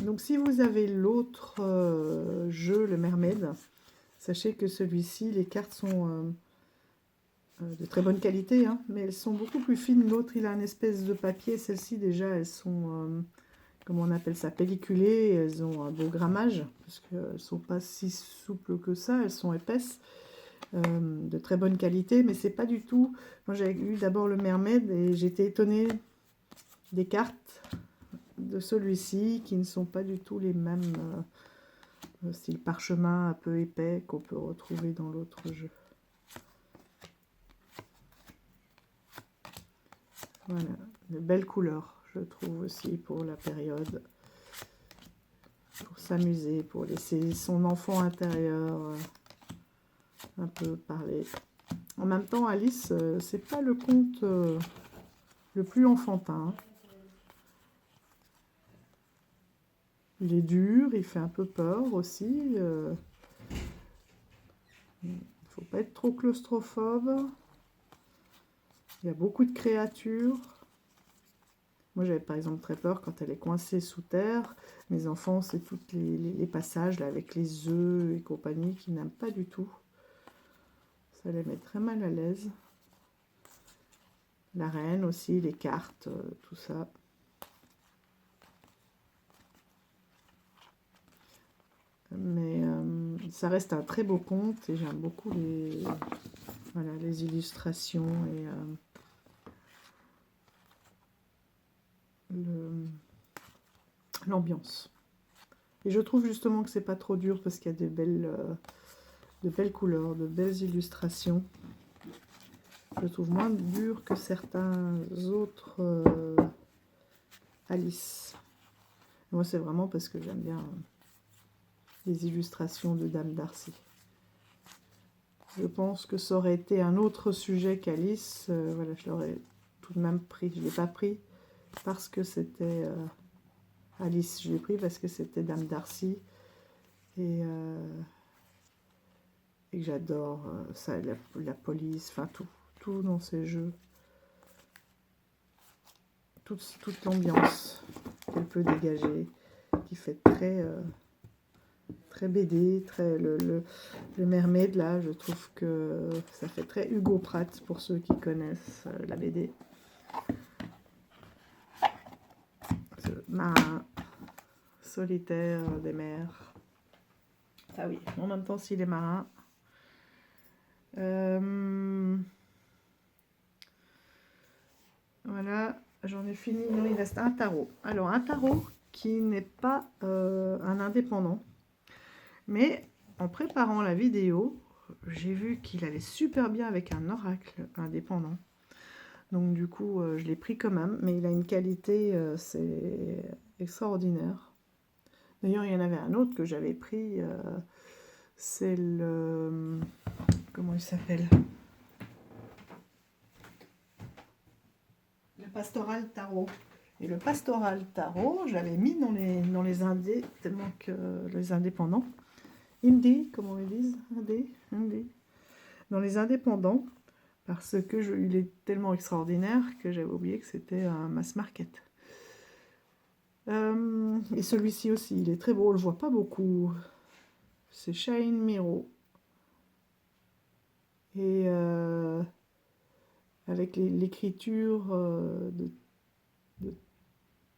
Donc si vous avez l'autre jeu, le Mermaid, sachez que celui-ci, les cartes sont de très bonne qualité, hein, mais elles sont beaucoup plus fines. L'autre, il a une espèce de papier. Celles-ci, déjà, elles sont, comment on appelle ça, pelliculées. Elles ont un beau grammage, parce qu'elles ne sont pas si souples que ça. Elles sont épaisses, de très bonne qualité, mais c'est pas du tout... Moi, j'ai eu d'abord le Mermaid et j'étais étonnée des cartes de celui-ci, qui ne sont pas du tout les mêmes, style parchemin un peu épais qu'on peut retrouver dans l'autre jeu. Voilà, de belles couleurs, je trouve aussi, pour la période. Pour s'amuser, pour laisser son enfant intérieur un peu parler. En même temps, Alice, c'est pas le conte le plus enfantin. Il est dur, il fait un peu peur aussi. Il ne faut pas être trop claustrophobe. Il y a beaucoup de créatures. Moi, j'avais par exemple très peur quand elle est coincée sous terre. Mes enfants, c'est tous les passages là, avec les œufs et compagnie qui n'aiment pas du tout. Ça les met très mal à l'aise. La reine aussi, les cartes, tout ça. Mais ça reste un très beau conte et j'aime beaucoup voilà, les illustrations et l'ambiance. Et je trouve justement que c'est pas trop dur parce qu'il y a de belles couleurs, de belles illustrations. Je trouve moins dur que certains autres Alice. Moi, c'est vraiment parce que j'aime bien les illustrations de Dame Darcy. Je pense que ça aurait été un autre sujet qu'Alice. Voilà, je l'aurais tout de même pris. Je ne l'ai pas pris parce que c'était Alice. Je l'ai pris parce que c'était Dame Darcy. Et que j'adore ça, la police, enfin tout dans ces jeux. Toute l'ambiance qu'elle peut dégager, qui fait très BD, le Mermaid, là, je trouve que ça fait très Hugo Pratt, pour ceux qui connaissent la BD. Ce marin solitaire des mers. Ah oui, en même temps, s'il est marin. Voilà, j'en ai fini. Non, il reste un tarot. Alors, un tarot qui n'est pas un indépendant. Mais en préparant la vidéo, j'ai vu qu'il allait super bien avec un oracle indépendant. Donc du coup, je l'ai pris quand même. Mais il a une qualité, c'est extraordinaire. D'ailleurs, il y en avait un autre que j'avais pris. C'est le... Comment il s'appelle? Le Pastoral Tarot. Et le Pastoral Tarot, je l'avais mis dans les indés, tellement que les indépendants. Indie, comment ils disent? Indie. Dans les indépendants, parce que il est tellement extraordinaire que j'avais oublié que c'était un mass market. Et celui-ci aussi, il est très beau, on le voit pas beaucoup. C'est Shine Miro. Et avec l'écriture de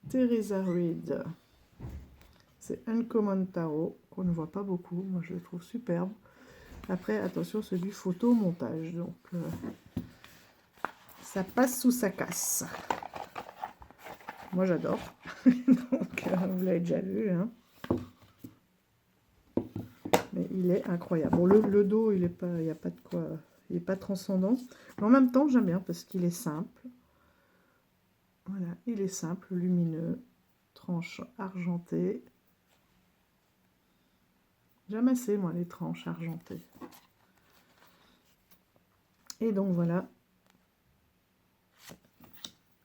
Teresa Reid. C'est Uncommon Tarot, qu'on ne voit pas beaucoup. Moi, je le trouve superbe. Après, attention, c'est du photomontage. Donc, ça passe ou ça casse. Moi, j'adore. Donc, vous l'avez déjà vu. Hein. Mais il est incroyable. Bon, le dos, il n'y a pas de quoi... Il n'est pas transcendant. Mais en même temps, j'aime bien parce qu'il est simple. Voilà, il est simple, lumineux. Tranche argentée. J'aime assez, moi, les tranches argentées. Et donc, voilà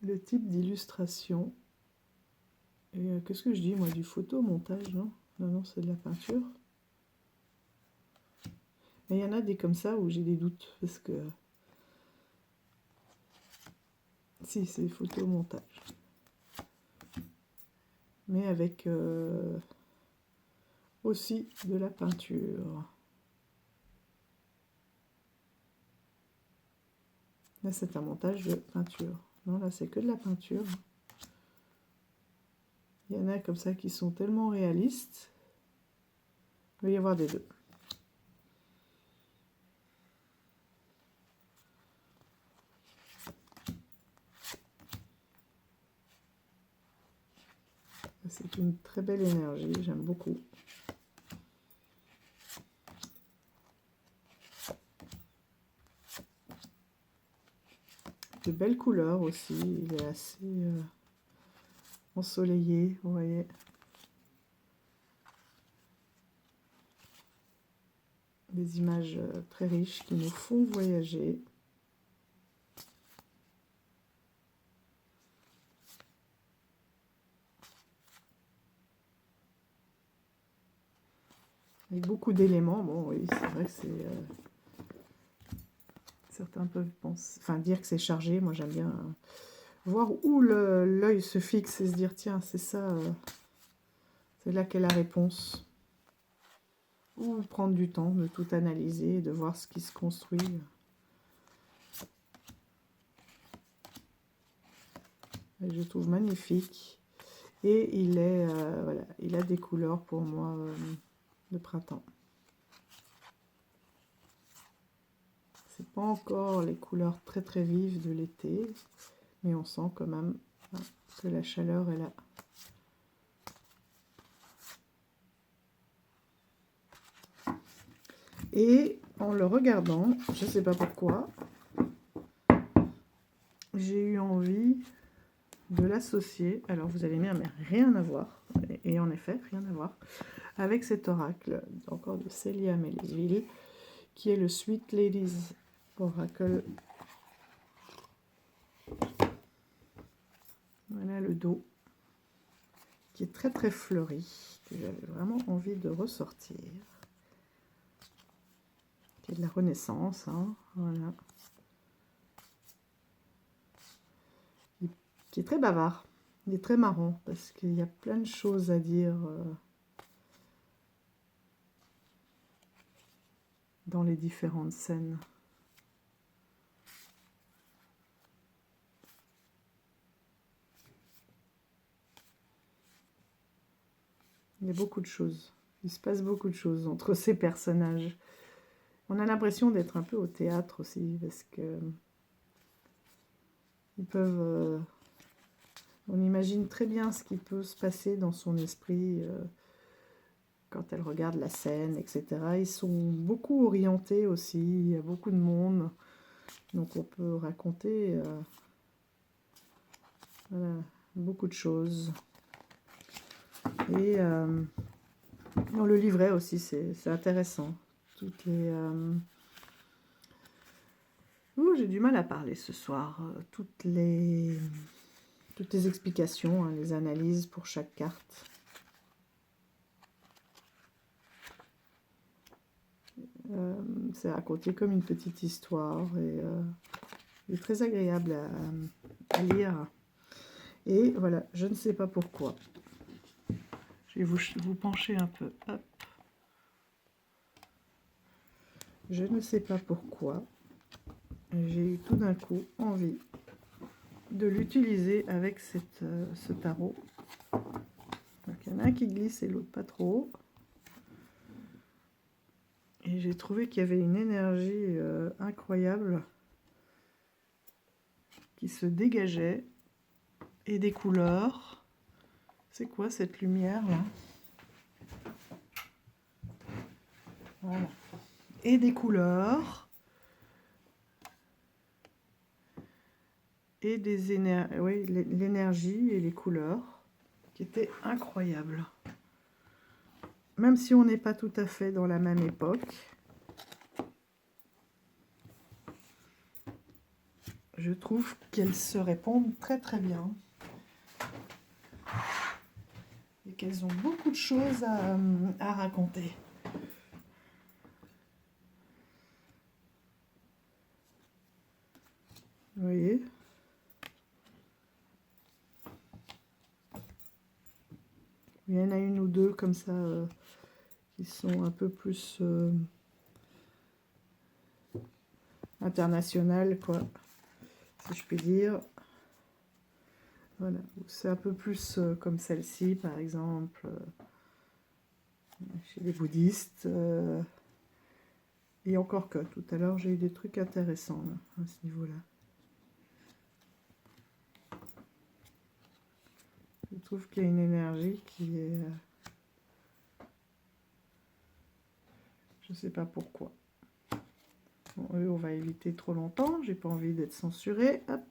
le type d'illustration. Et qu'est-ce que je dis, moi, du photomontage, non? Non, c'est de la peinture. Mais il y en a des comme ça où j'ai des doutes, parce que... Si, c'est photomontage. Mais avec aussi de la peinture. Là, c'est un montage de peinture. Non, là, c'est que de la peinture. Il y en a comme ça qui sont tellement réalistes. Il va y avoir des deux. C'est une très belle énergie, j'aime beaucoup. De belles couleurs aussi, il est assez ensoleillé, vous voyez. Des images très riches qui nous font voyager. Avec beaucoup d'éléments. Bon, oui, c'est vrai que c'est... certains peuvent penser, enfin, dire que c'est chargé. Moi, j'aime bien voir où l'œil se fixe et se dire, tiens, c'est ça, c'est là qu'est la réponse. Ou prendre du temps de tout analyser, de voir ce qui se construit. Et je trouve magnifique. Et il est, voilà, il a des couleurs pour moi de printemps. C'est pas encore les couleurs très très vives de l'été, mais on sent quand même hein, que la chaleur est là. Et en le regardant, je sais pas pourquoi, j'ai eu envie de l'associer. Alors vous allez me dire, mais rien à voir. Et en effet, rien à voir. Avec cet oracle, encore de Célia Melisville, qui est le Sweet Ladies Oracle. Voilà le dos, qui est très très fleuri, que j'avais vraiment envie de ressortir. Qui est de la Renaissance, hein, voilà. Qui est très bavard, il est très marrant, parce qu'il y a plein de choses à dire dans les différentes scènes. Il y a beaucoup de choses. Il se passe beaucoup de choses entre ces personnages. On a l'impression d'être un peu au théâtre aussi, parce que ils peuvent... on imagine très bien ce qui peut se passer dans son esprit quand elle regarde la scène, etc. Ils sont beaucoup orientés aussi, il y a beaucoup de monde. Donc on peut raconter voilà, beaucoup de choses. Et dans le livret aussi, c'est intéressant. toutes les... Ouh, j'ai du mal à parler ce soir. Toutes les explications, hein, les analyses pour chaque carte. C'est raconté comme une petite histoire et il est très agréable à lire. Et voilà, je ne sais pas pourquoi. Je vais vous pencher un peu. Hop. Je ne sais pas pourquoi. J'ai eu tout d'un coup envie de l'utiliser avec ce tarot. Donc, il y en a un qui glisse et l'autre pas trop. Et j'ai trouvé qu'il y avait une énergie incroyable qui se dégageait et des couleurs. C'est quoi cette lumière là? Voilà. Et des couleurs. Et des oui, l'énergie et les couleurs qui étaient incroyables. Même si on n'est pas tout à fait dans la même époque, je trouve qu'elles se répondent très très bien. Et qu'elles ont beaucoup de choses à raconter. Vous voyez? Il y en a une ou deux comme ça qui sont un peu plus internationales, quoi, si je puis dire. Voilà, c'est un peu plus comme celle-ci, par exemple, chez les bouddhistes. Et encore que, tout à l'heure, j'ai eu des trucs intéressants là, à ce niveau-là. Je trouve qu'il y a une énergie qui est... je ne sais pas pourquoi. Bon, eux, on va éviter trop longtemps. J'ai pas envie d'être censurée. Hop.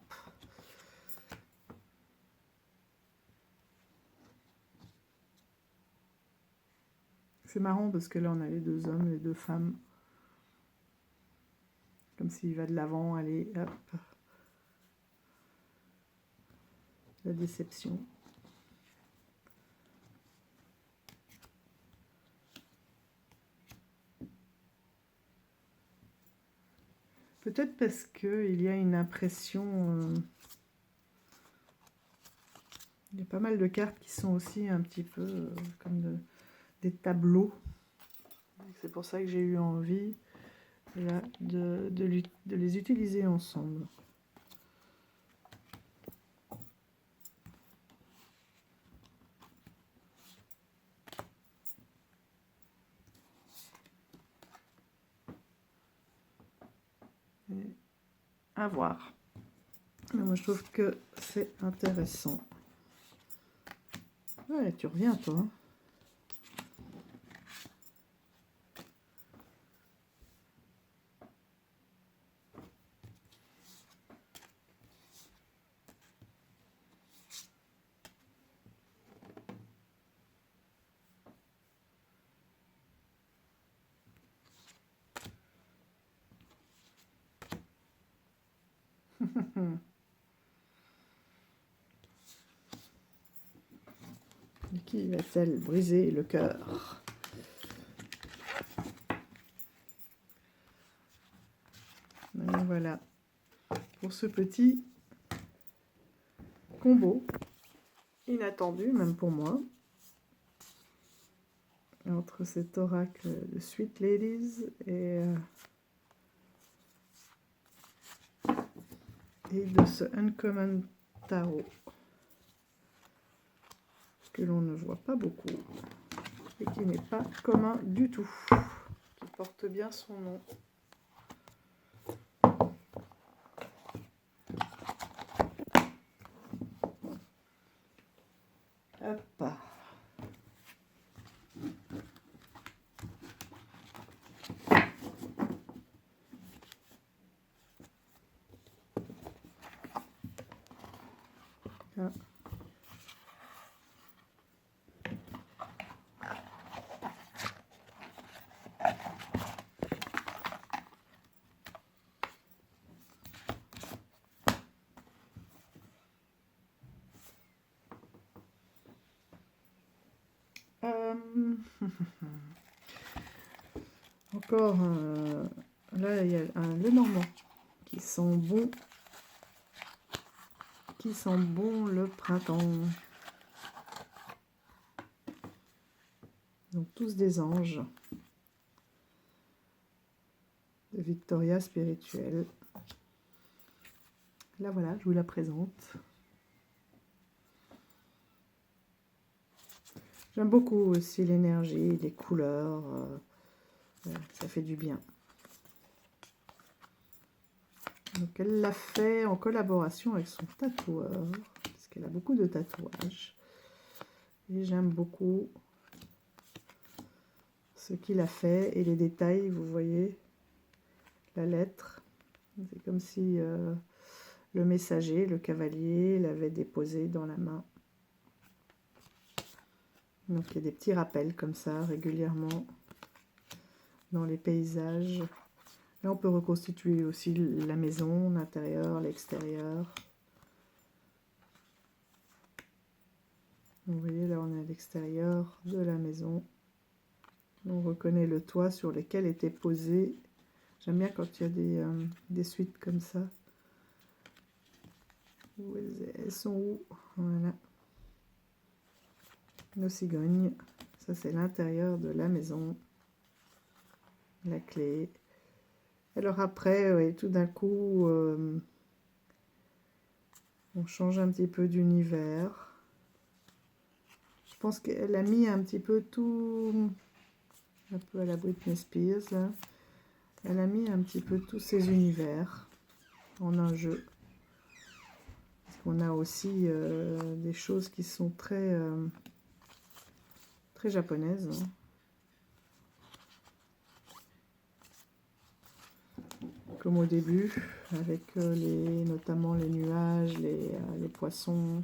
C'est marrant parce que là, on a les deux hommes, les deux femmes. Comme s'il va de l'avant, allez, hop. La déception. Peut-être parce qu'il y a une impression... il y a pas mal de cartes qui sont aussi un petit peu comme des tableaux. C'est pour ça que j'ai eu envie là, de les utiliser ensemble. Et à voir. Mais moi, je trouve que c'est intéressant. Ouais, tu reviens, toi. Hein. Et qui va-t-elle briser le cœur? Et voilà, pour ce petit combo, inattendu, même pour moi, entre cet oracle de Sweet Ladies et de ce Uncommon Tarot, que l'on ne voit pas beaucoup, et qui n'est pas commun du tout, qui porte bien son nom. Hop. Ah. Encore, là, il y a le Normand qui sent bon. Qui sent bon le printemps. Donc, tous des anges. De Victoria Spirituelle. Là, voilà, je vous la présente. J'aime beaucoup aussi l'énergie, les couleurs. Ça fait du bien. Donc, elle l'a fait en collaboration avec son tatoueur, parce qu'elle a beaucoup de tatouages. Et j'aime beaucoup ce qu'il a fait et les détails, vous voyez, la lettre. C'est comme si le messager, le cavalier, l'avait déposé dans la main. Donc, il y a des petits rappels comme ça, régulièrement, dans les paysages. Là, on peut reconstituer aussi la maison, l'intérieur, l'extérieur. Vous voyez, là, on est à l'extérieur de la maison. On reconnaît le toit sur lequel était posé. J'aime bien quand il y a des suites comme ça. Où elles sont où? Voilà. Nos cigognes. Ça, c'est l'intérieur de la maison. La clé. Alors après, ouais, tout d'un coup, on change un petit peu d'univers. Je pense qu'elle a mis un petit peu tout, un peu à la Britney Spears, là. Elle a mis un petit peu tous ces univers en un jeu. Parce qu'on a aussi des choses qui sont très, très japonaises, hein. Comme au début, avec notamment les nuages, les poissons,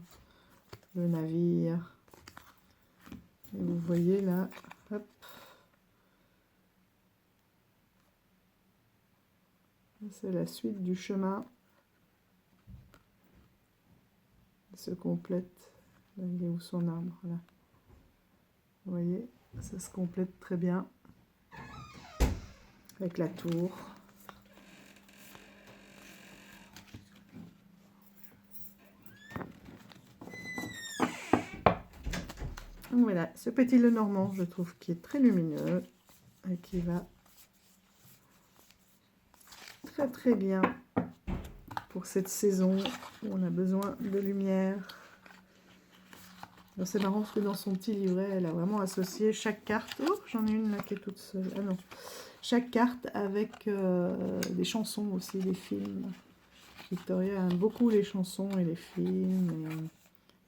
le navire. Et vous voyez là, hop. C'est la suite du chemin. Il se complète. Là, il est où son arbre là? Vous voyez, ça se complète très bien. Avec la tour. Voilà, ce petit Lenormand, je trouve, qui est très lumineux et qui va très très bien pour cette saison où on a besoin de lumière. C'est marrant parce que dans son petit livret, elle a vraiment associé chaque carte. Oh, j'en ai une là qui est toute seule. Ah non. Chaque carte avec des chansons aussi, des films. Victoria aime beaucoup les chansons et les films.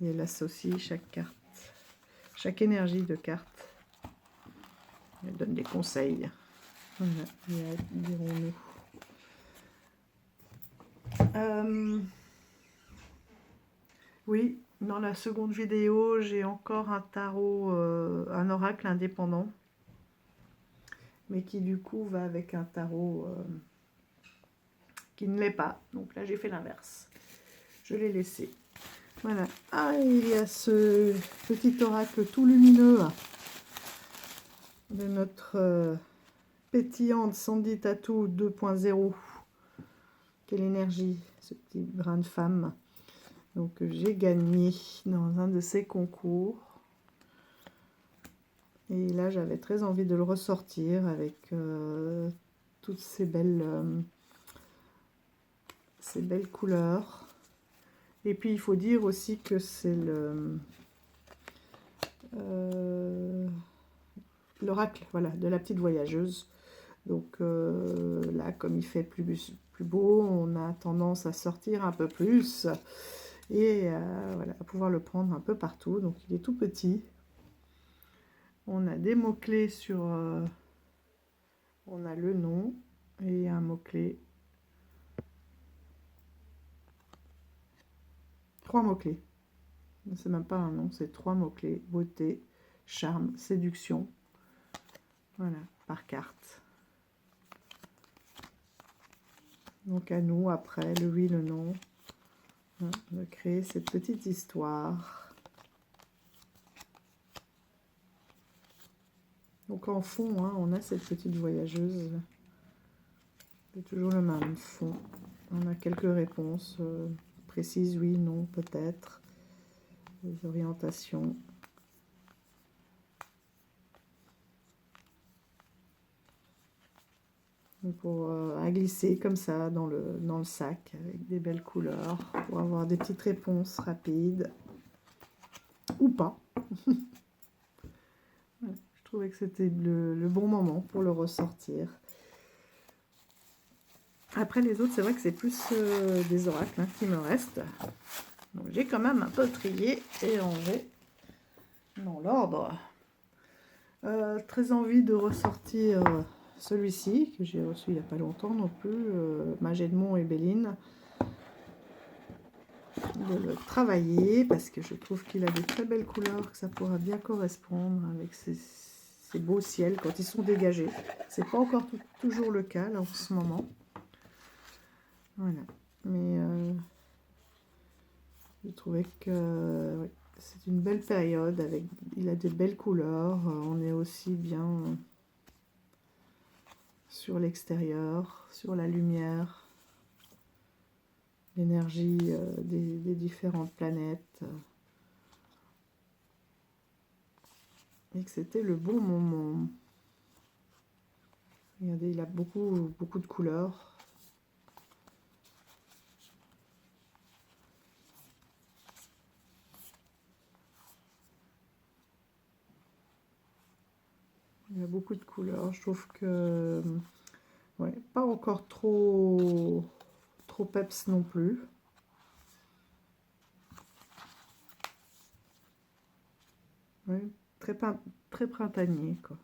Et elle associe chaque carte. Chaque énergie de carte. Elle donne des conseils. Voilà, dirons-nous. Oui, dans la seconde vidéo, j'ai encore un tarot, un oracle indépendant. Mais qui du coup va avec un tarot qui ne l'est pas. Donc là, j'ai fait l'inverse. Je l'ai laissé. Voilà. Ah, il y a ce petit oracle tout lumineux de notre pétillante Sandy Tattoo 2.0. Quelle énergie, ce petit grain de femme. Donc j'ai gagné dans un de ces concours. Et là, j'avais très envie de le ressortir avec toutes ces belles couleurs. Et puis, il faut dire aussi que c'est l'oracle, voilà, de la petite voyageuse. Donc là, comme il fait plus beau, on a tendance à sortir un peu plus et voilà, à pouvoir le prendre un peu partout. Donc il est tout petit. On a des mots-clés sur... on a le nom et un mot-clé. 3 mots-clés. C'est même pas un nom, c'est 3 mots-clés. Beauté, charme, séduction. Voilà, par carte. Donc à nous, après, le oui, le non, hein, de créer cette petite histoire. Donc en fond, hein, on a cette petite voyageuse. C'est toujours le même fond. On a quelques réponses précises, oui, non, peut-être. Les orientations. Pour à glisser comme ça dans le sac avec des belles couleurs pour avoir des petites réponses rapides ou pas. Voilà, je trouvais que c'était le bon moment pour le ressortir. Après les autres, c'est vrai que c'est plus des oracles hein, qui me restent. Donc j'ai quand même un peu trié et rangé dans l'ordre. Très envie de ressortir celui-ci que j'ai reçu il n'y a pas longtemps non plus, Mage Edmond et Béline. De le travailler parce que je trouve qu'il a de très belles couleurs, que ça pourra bien correspondre avec ces beaux ciels quand ils sont dégagés. C'est pas encore toujours le cas là en ce moment. Voilà, mais je trouvais que oui, c'est une belle période avec, il a de belles couleurs. On est aussi bien sur l'extérieur, sur la lumière, l'énergie des différentes planètes. Et que c'était le bon moment. Regardez, il a beaucoup de couleurs. Il y a beaucoup de couleurs. Je trouve que ouais, pas encore trop peps non plus. Ouais, très printanier quoi.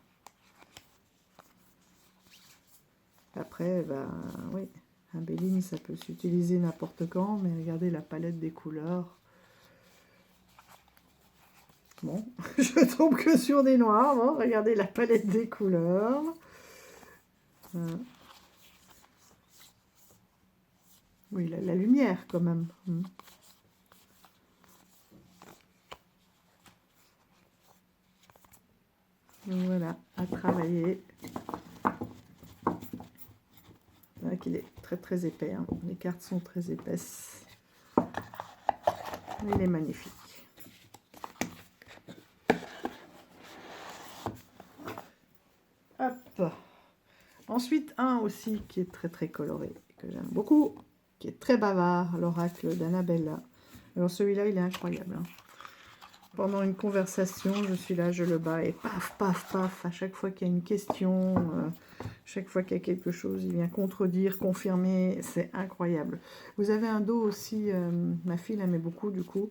Après, ben oui, un Béline ça peut s'utiliser n'importe quand, mais regardez la palette des couleurs. Bon, je tombe que sur des noirs. Bon, regardez la palette des couleurs. Oui, la lumière quand même. Donc voilà, à travailler. Voilà qu'il est très épais. Hein. Les cartes sont très épaisses. Mais il est magnifique. Hop. Ensuite, un aussi qui est très coloré, que j'aime beaucoup, qui est très bavard, l'oracle d'Annabella. Alors celui-là, il est incroyable. Hein. Pendant une conversation, je suis là, je le bats et paf, paf, paf, à chaque fois qu'il y a une question, chaque fois qu'il y a quelque chose, il vient contredire, confirmer, c'est incroyable. Vous avez un dos aussi, ma fille l'aimait beaucoup du coup,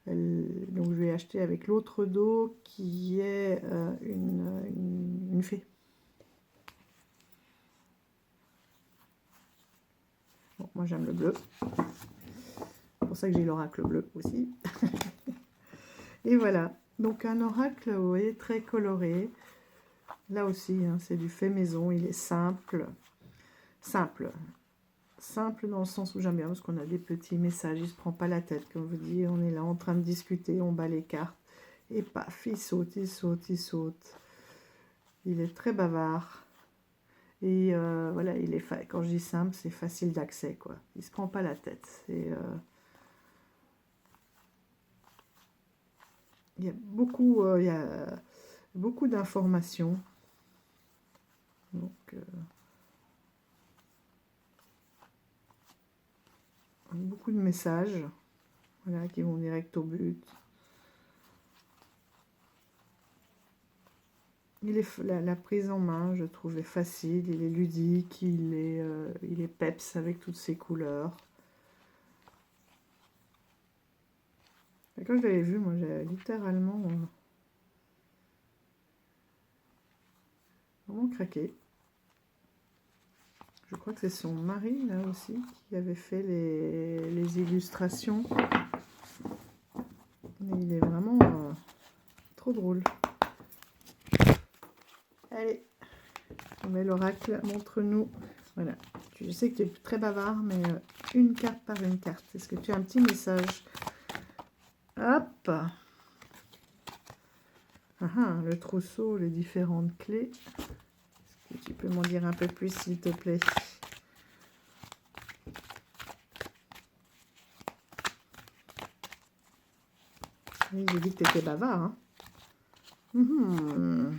donc je lui ai acheté avec l'autre dos qui est une fée. Bon, moi j'aime le bleu, c'est pour ça que j'ai l'oracle bleu aussi. Et voilà, donc un oracle, vous voyez, très coloré. Là aussi, hein, c'est du fait maison, il est simple. Simple dans le sens où j'aime bien, parce qu'on a des petits messages, il ne se prend pas la tête, comme vous dites, on est là en train de discuter, on bat les cartes, et paf, il saute, il saute, il saute. Il est très bavard. Et voilà, il est quand je dis simple, c'est facile d'accès, quoi. Il ne se prend pas la tête. C'est... il y a beaucoup d'informations. Donc, beaucoup de messages, voilà, qui vont direct au but. La prise en main, je trouvais facile, il est ludique, il est peps avec toutes ses couleurs. Et quand je l'avais vu, moi, j'ai littéralement vraiment craqué. Je crois que c'est son mari, là aussi, qui avait fait les illustrations. Mais il est vraiment trop drôle. Allez, on met l'oracle, montre-nous. Voilà, je sais que tu es très bavard, mais une carte par une carte. Est-ce que tu as un petit message? Hop! Ah, ah, le trousseau, les différentes clés. Est-ce que tu peux m'en dire un peu plus, s'il te plaît? Oui, j'ai dit que tu étais bavard. Hein.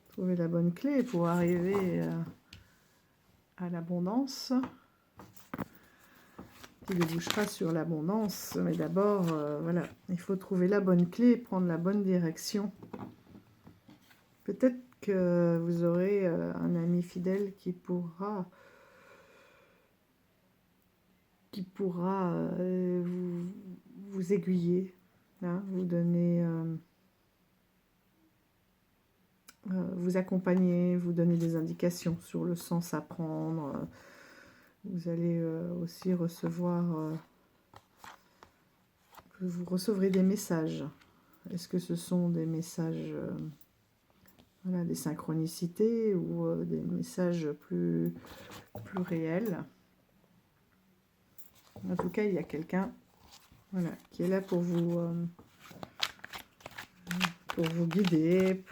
Trouver la bonne clé pour arriver à l'abondance. Qui débouchera sur l'abondance. Mais d'abord, voilà, il faut trouver la bonne clé, prendre la bonne direction. Peut-être que vous aurez un ami fidèle qui pourra vous aiguiller, hein, vous donner, vous accompagner, vous donner des indications sur le sens à prendre. Vous allez aussi recevoir, vous recevrez des messages. Est-ce que ce sont des messages, voilà, des synchronicités ou des messages plus réels? En tout cas, il y a quelqu'un, voilà, qui est là pour vous guider,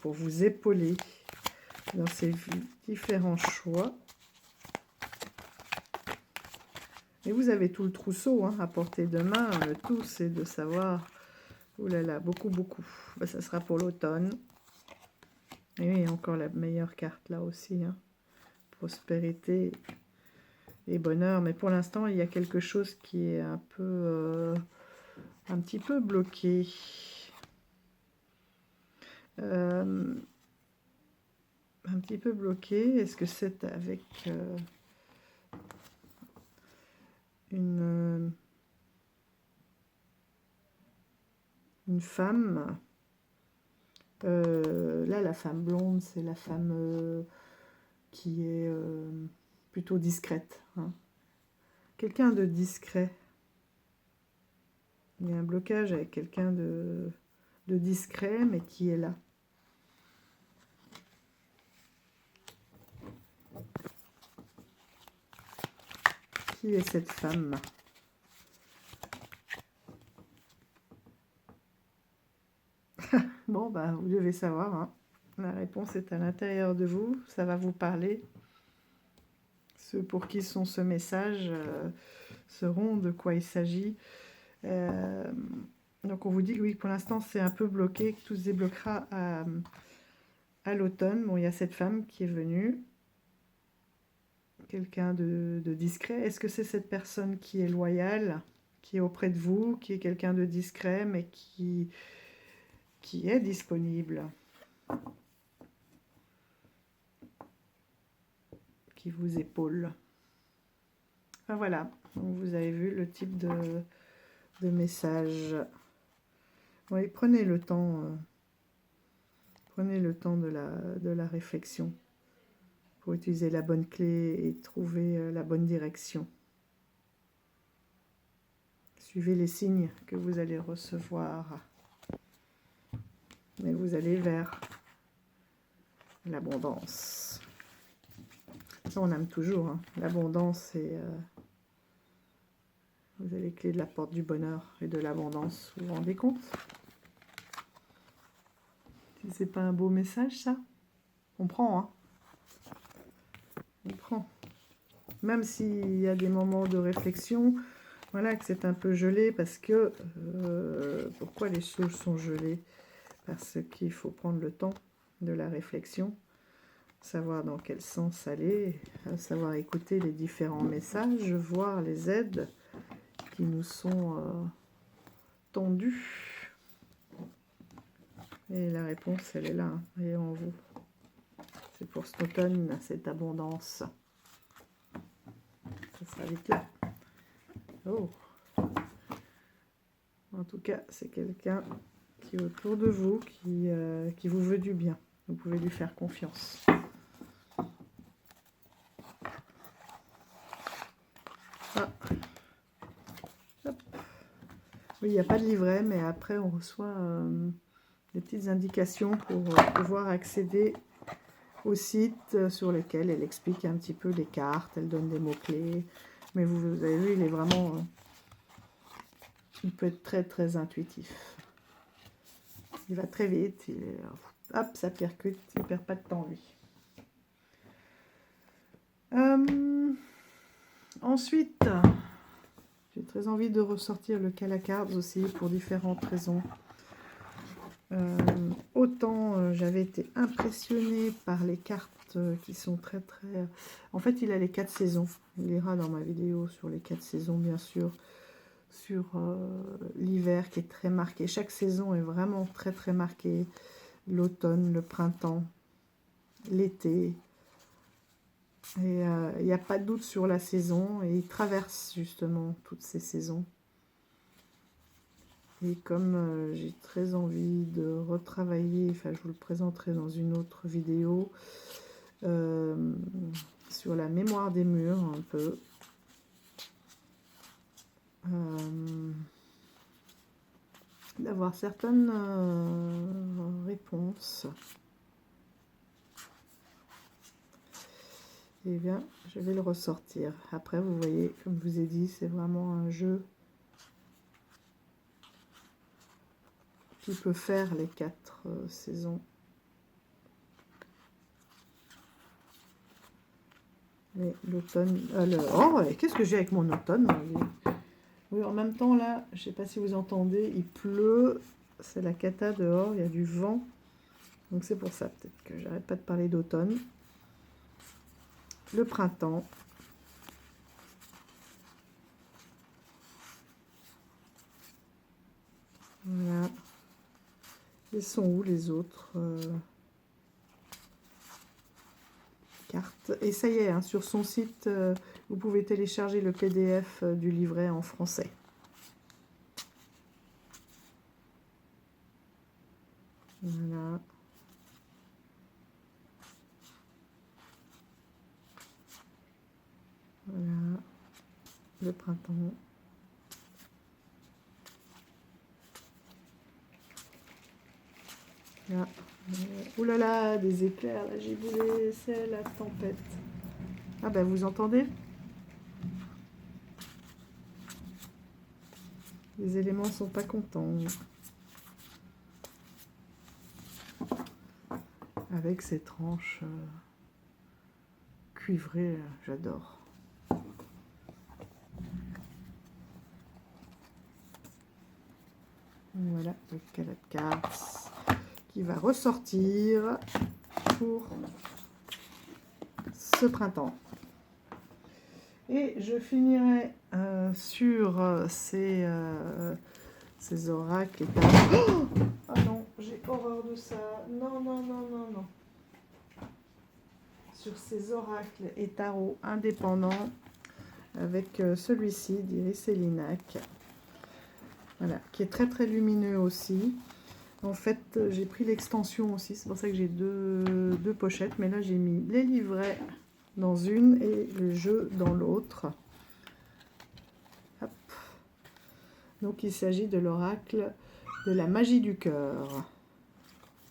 pour vous épauler dans ces différents choix. Et vous avez tout le trousseau hein, à portée de main. Le tout, c'est de savoir... Oh là là, beaucoup, beaucoup. Ben, ça sera pour l'automne. Et oui, encore la meilleure carte là aussi. Hein. Prospérité et bonheur. Mais pour l'instant, il y a quelque chose qui est un petit peu bloqué. Un petit peu bloqué. Est-ce que c'est avec une femme? Là, la femme blonde, c'est la femme qui est plutôt discrète. Hein. Quelqu'un de discret. Il y a un blocage avec quelqu'un de discret, mais qui est là. Qui est cette femme? Bon, bah, vous devez savoir. Hein. La réponse est à l'intérieur de vous. Ça va vous parler. Ceux pour qui sont ce message sauront de quoi il s'agit. Donc, on vous dit que oui, pour l'instant, c'est un peu bloqué, que tout se débloquera à l'automne. Bon, il y a cette femme qui est venue. Quelqu'un de discret. Est-ce que c'est cette personne qui est loyale, qui est auprès de vous, qui est quelqu'un de discret, mais qui est disponible, qui vous épaule? Enfin voilà, donc vous avez vu le type de message. Oui, prenez le temps de la réflexion pour utiliser la bonne clé et trouver la bonne direction. Suivez les signes que vous allez recevoir. Et vous allez vers l'abondance. Ça, on aime toujours. Hein. L'abondance, et vous avez les clés de la porte du bonheur et de l'abondance. Vous vous rendez compte? Si c'est pas un beau message, ça, on prend. Hein. On prend. Même s'il y a des moments de réflexion, voilà, que c'est un peu gelé parce que... pourquoi les choses sont gelées? Parce qu'il faut prendre le temps de la réflexion, savoir dans quel sens aller, savoir écouter les différents messages, voir les aides qui nous sont tendues. Et la réponse, elle est là, hein, elle est en vous. C'est pour cet automne, cette abondance. Ça sera vite là. Oh. En tout cas, c'est quelqu'un qui est autour de vous, qui vous veut du bien. Vous pouvez lui faire confiance. Ah. Hop. Oui, il n'y a pas de livret, mais après, on reçoit des petites indications pour pouvoir accéder au site sur lequel elle explique un petit peu les cartes, elle donne des mots-clés. Mais vous avez vu, il est vraiment... il peut être très, très intuitif. Il va très vite, hop, ça percute, il ne perd pas de temps lui. Ensuite, j'ai très envie de ressortir le Calacards aussi pour différentes raisons. Autant j'avais été impressionnée par les cartes qui sont très... En fait, il a les 4 saisons. Il ira dans ma vidéo sur les 4 saisons, bien sûr. Sur l'hiver qui est très marqué. Chaque saison est vraiment très marquée. L'automne, le printemps, l'été. Et il n'y a pas de doute sur la saison. Et il traverse justement toutes ces saisons. Et comme j'ai très envie de retravailler, enfin je vous le présenterai dans une autre vidéo, sur la mémoire des murs un peu. D'avoir certaines réponses. Et bien, je vais le ressortir. Après, vous voyez, comme je vous ai dit, c'est vraiment un jeu qui peut faire les 4 saisons. Mais l'automne... Oh, qu'est-ce que j'ai avec mon automne? Oui, en même temps, là, je ne sais pas si vous entendez, il pleut. C'est la cata dehors, il y a du vent. Donc c'est pour ça, peut-être que j'arrête pas de parler d'automne. Le printemps. Voilà. Ils sont où les autres cartes? Et ça y est, hein, sur son site, vous pouvez télécharger le PDF du livret en français. Voilà. Voilà. Le printemps. Là. Ouh là là, des éclairs, la giboulée, c'est la tempête. Ah ben vous entendez? Les éléments sont pas contents. Avec ces tranches cuivrées, j'adore. Voilà le Calacards qui va ressortir pour ce printemps. Et je finirai sur ces oracles. Oh ah non, j'ai horreur de ça. Non, non, non, non, non. Sur ces oracles et tarots indépendants avec celui-ci d'Iris Elinac. Voilà, qui est très lumineux aussi. En fait, j'ai pris l'extension aussi, c'est pour ça que j'ai deux pochettes, mais là j'ai mis les livrets dans une et le jeu dans l'autre. Donc il s'agit de l'oracle de la magie du cœur,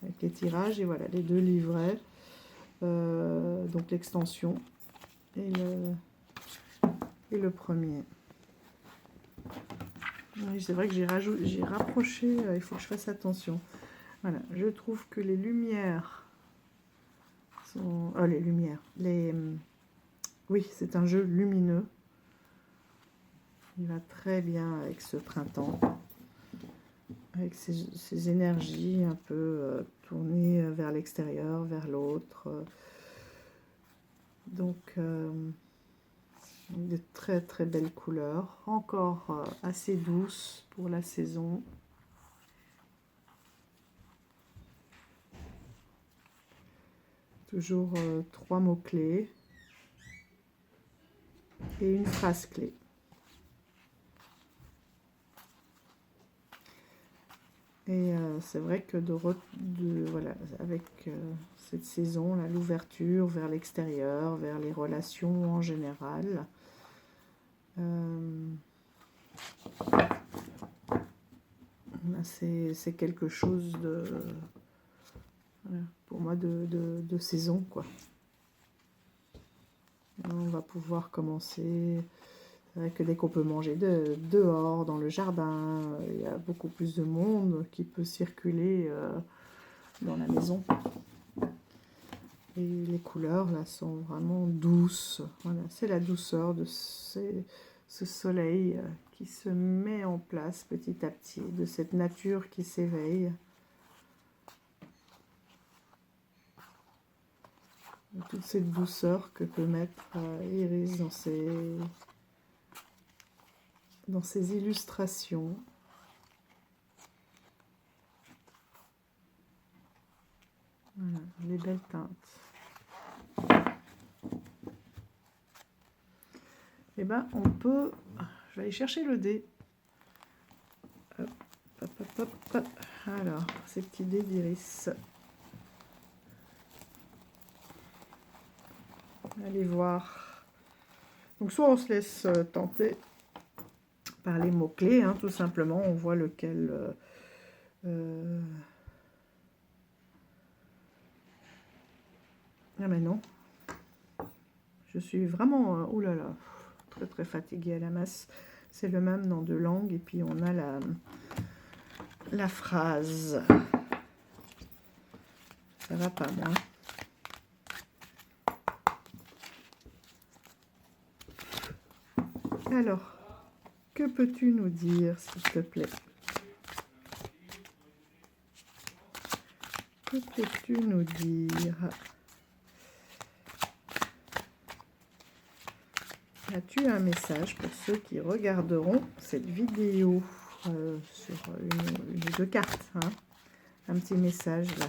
avec les tirages, et voilà, les 2 livrets, donc l'extension et le premier. Oui, c'est vrai que j'ai rapproché, il faut que je fasse attention. Voilà, je trouve que les lumières sont... les lumières, oui, c'est un jeu lumineux. Il va très bien avec ce printemps, avec ces énergies un peu tournées vers l'extérieur, vers l'autre. Donc, de très belles couleurs, encore assez douces pour la saison. Toujours 3 mots-clés et une phrase clé. Et c'est vrai que voilà, avec cette saison, l'ouverture vers l'extérieur, vers les relations en général, c'est quelque chose de, voilà, pour moi, de saison, quoi. Là, on va pouvoir commencer que dès qu'on peut manger dehors, dans le jardin, il y a beaucoup plus de monde qui peut circuler dans la maison. Et les couleurs là sont vraiment douces. Voilà, c'est la douceur de ce soleil qui se met en place petit à petit, de cette nature qui s'éveille. Toute cette douceur que peut mettre Iris dans ses illustrations. Voilà, les belles teintes. Et ben on peut... Je vais aller chercher le dé. Hop, hop, hop, hop. Alors, ces petits dés d'Iris. Allez voir. Donc soit on se laisse tenter par les mots-clés, hein, tout simplement. On voit lequel... Ah mais non. Je suis vraiment... oulala, très très fatiguée à la masse. C'est le même dans deux langues. Et puis on a la phrase. Ça va pas, moi. Alors, que peux-tu nous dire, s'il te plaît? Que peux-tu nous dire? As-tu un message pour ceux qui regarderont cette vidéo sur une ou deux cartes, hein? Un petit message là.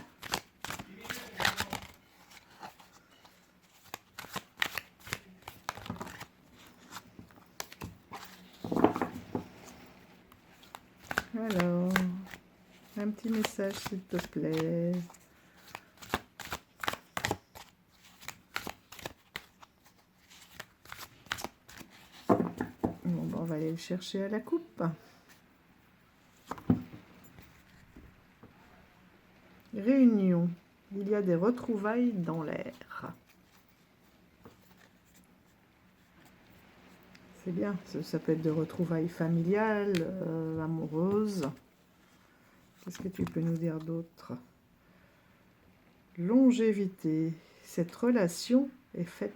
Alors, un petit message s'il te plaît. Bon, ben, on va aller le chercher à la coupe. Réunion. Il y a des retrouvailles dans l'air. C'est bien, ça peut être de retrouvailles familiales, amoureuses. Qu'est-ce que tu peux nous dire d'autre? Longévité. Cette relation est faite.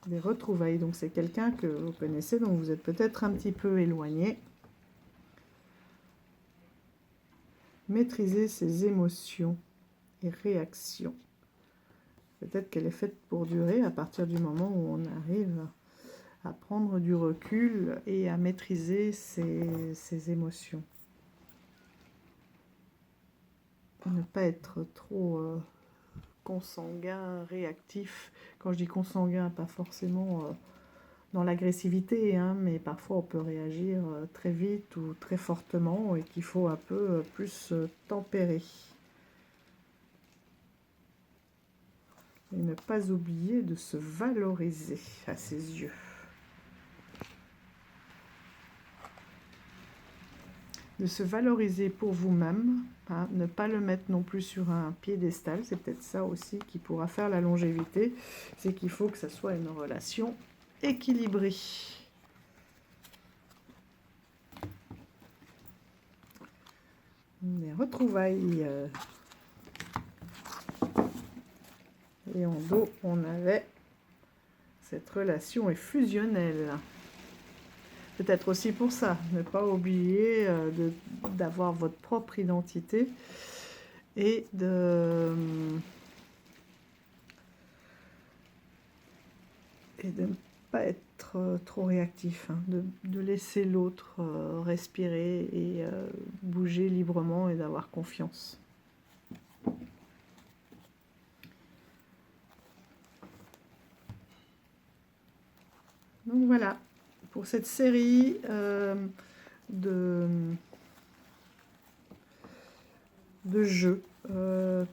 Des retrouvailles, donc c'est quelqu'un que vous connaissez, dont vous êtes peut-être un petit peu éloigné. Maîtriser ses émotions et réactions. Peut-être qu'elle est faite pour durer à partir du moment où on arrive à prendre du recul et à maîtriser ses émotions. Ne pas être trop consanguin, réactif. Quand je dis consanguin, pas forcément dans l'agressivité, hein, mais parfois on peut réagir très vite ou très fortement et qu'il faut un peu plus tempérer. Et ne pas oublier de se valoriser à ses yeux. De se valoriser pour vous-même, hein, ne pas le mettre non plus sur un piédestal, c'est peut-être ça aussi qui pourra faire la longévité, c'est qu'il faut que ça soit une relation équilibrée. Les retrouvailles. Et en dos, on avait cette relation est fusionnelle. Peut-être aussi pour ça, ne pas oublier d'avoir votre propre identité et de ne pas être trop réactif, hein, de laisser l'autre respirer et bouger librement et d'avoir confiance. Donc voilà, pour cette série de jeux,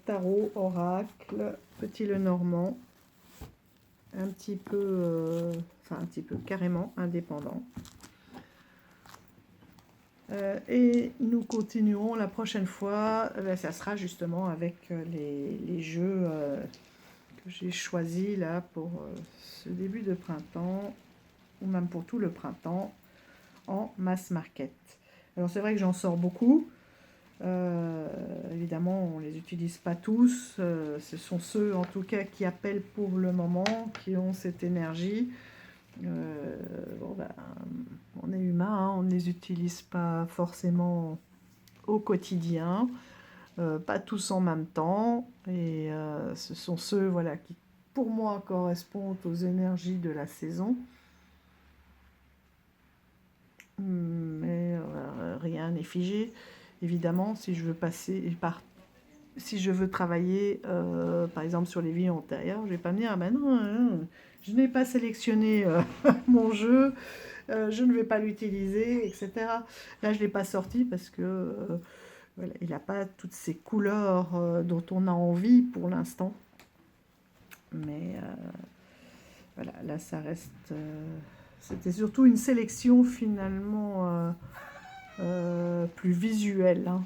tarot, oracle, petit Lenormand, un petit peu, enfin un petit peu carrément indépendant. Et nous continuerons la prochaine fois. Ça sera justement avec les jeux que j'ai choisis là pour ce début de printemps, ou même pour tout le printemps, en mass market. Alors c'est vrai que j'en sors beaucoup. Évidemment, on ne les utilise pas tous. Ce sont ceux, en tout cas, qui appellent pour le moment, qui ont cette énergie. Bon, ben, on est humain, hein, on ne les utilise pas forcément au quotidien, pas tous en même temps. Et ce sont ceux, voilà, qui, pour moi, correspondent aux énergies de la saison. Mais rien n'est figé. Évidemment, si je veux passer par si je veux travailler, par exemple, sur les vies antérieures, je vais pas me dire, ah ben non, je n'ai pas sélectionné mon jeu, je ne vais pas l'utiliser, etc. Là, je ne l'ai pas sorti parce que voilà, il n'a pas toutes ces couleurs dont on a envie pour l'instant. Mais voilà, là, ça reste... c'était surtout une sélection finalement plus visuelle, hein.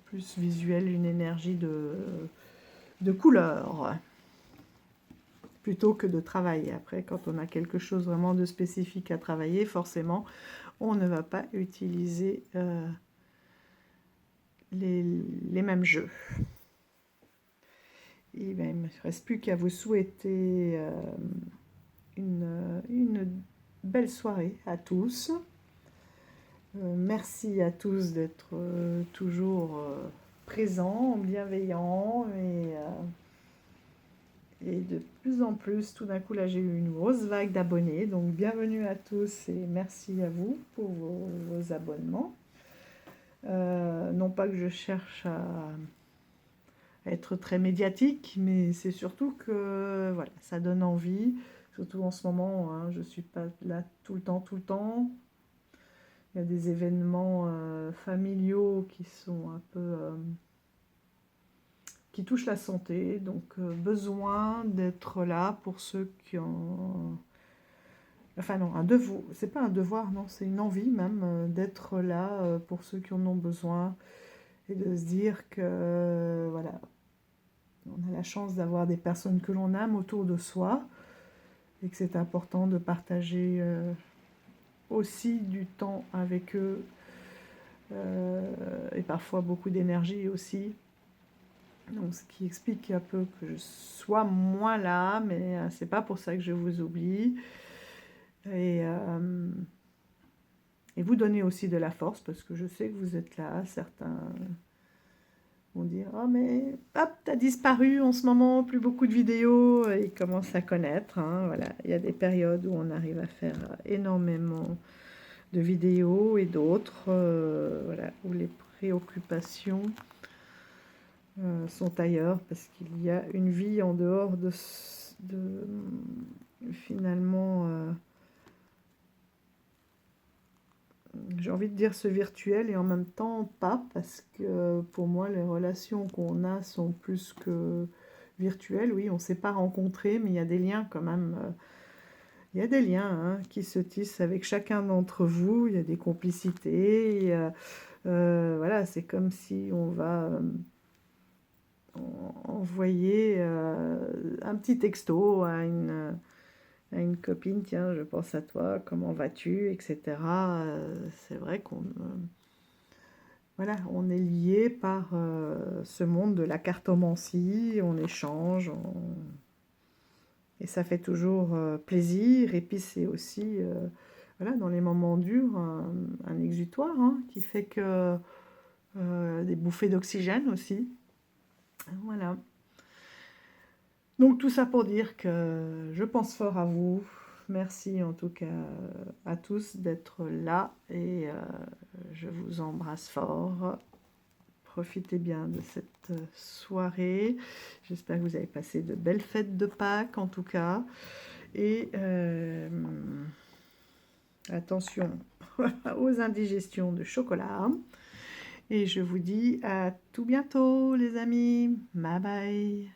Plus visuelle, une énergie de couleur plutôt que de travail. Après, quand on a quelque chose vraiment de spécifique à travailler, forcément, on ne va pas utiliser les mêmes jeux. Et ben, il ne me reste plus qu'à vous souhaiter une belle soirée à tous. Merci à tous d'être toujours présents, bienveillants et de plus en plus, tout d'un coup, là j'ai eu une grosse vague d'abonnés, donc bienvenue à tous et merci à vous pour vos abonnements. Non pas que je cherche à être très médiatique, mais c'est surtout que voilà, ça donne envie, surtout en ce moment, hein, je ne suis pas là tout le temps. Il y a des événements familiaux qui sont un peu... qui touchent la santé, donc besoin d'être là pour ceux qui ont... Enfin non, un devoir, c'est pas un devoir, non, c'est une envie même d'être là pour ceux qui en ont besoin et de se dire que voilà, on a la chance d'avoir des personnes que l'on aime autour de soi et que c'est important de partager aussi du temps avec eux et parfois beaucoup d'énergie aussi. Donc, ce qui explique un peu que je sois moins là, mais c'est pas pour ça que je vous oublie. Et vous donner aussi de la force, parce que je sais que vous êtes là. Certains vont dire, oh mais hop, t'as disparu en ce moment, plus beaucoup de vidéos. Et ils commencent à connaître, hein, voilà. Il y a des périodes où on arrive à faire énormément de vidéos et d'autres, voilà, où les préoccupations sont ailleurs parce qu'il y a une vie en dehors de finalement j'ai envie de dire ce virtuel et en même temps pas, parce que pour moi les relations qu'on a sont plus que virtuelles. Oui, on ne s'est pas rencontrés, mais il y a des liens quand même, il y a des liens hein, qui se tissent avec chacun d'entre vous, il y a des complicités, voilà, c'est comme si on va envoyer un petit texto à une copine, tiens, je pense à toi, comment vas-tu, etc. C'est vrai qu'on voilà, on est lié par ce monde de la cartomancie, on échange, et ça fait toujours plaisir. Et puis c'est aussi, voilà, dans les moments durs, un exutoire hein, qui fait que des bouffées d'oxygène aussi. Voilà. Donc tout ça pour dire que je pense fort à vous. Merci en tout cas à tous d'être là et je vous embrasse fort. Profitez bien de cette soirée. J'espère que vous avez passé de belles fêtes de Pâques en tout cas. Et attention aux indigestions de chocolat. Et je vous dis à tout bientôt les amis. Bye bye.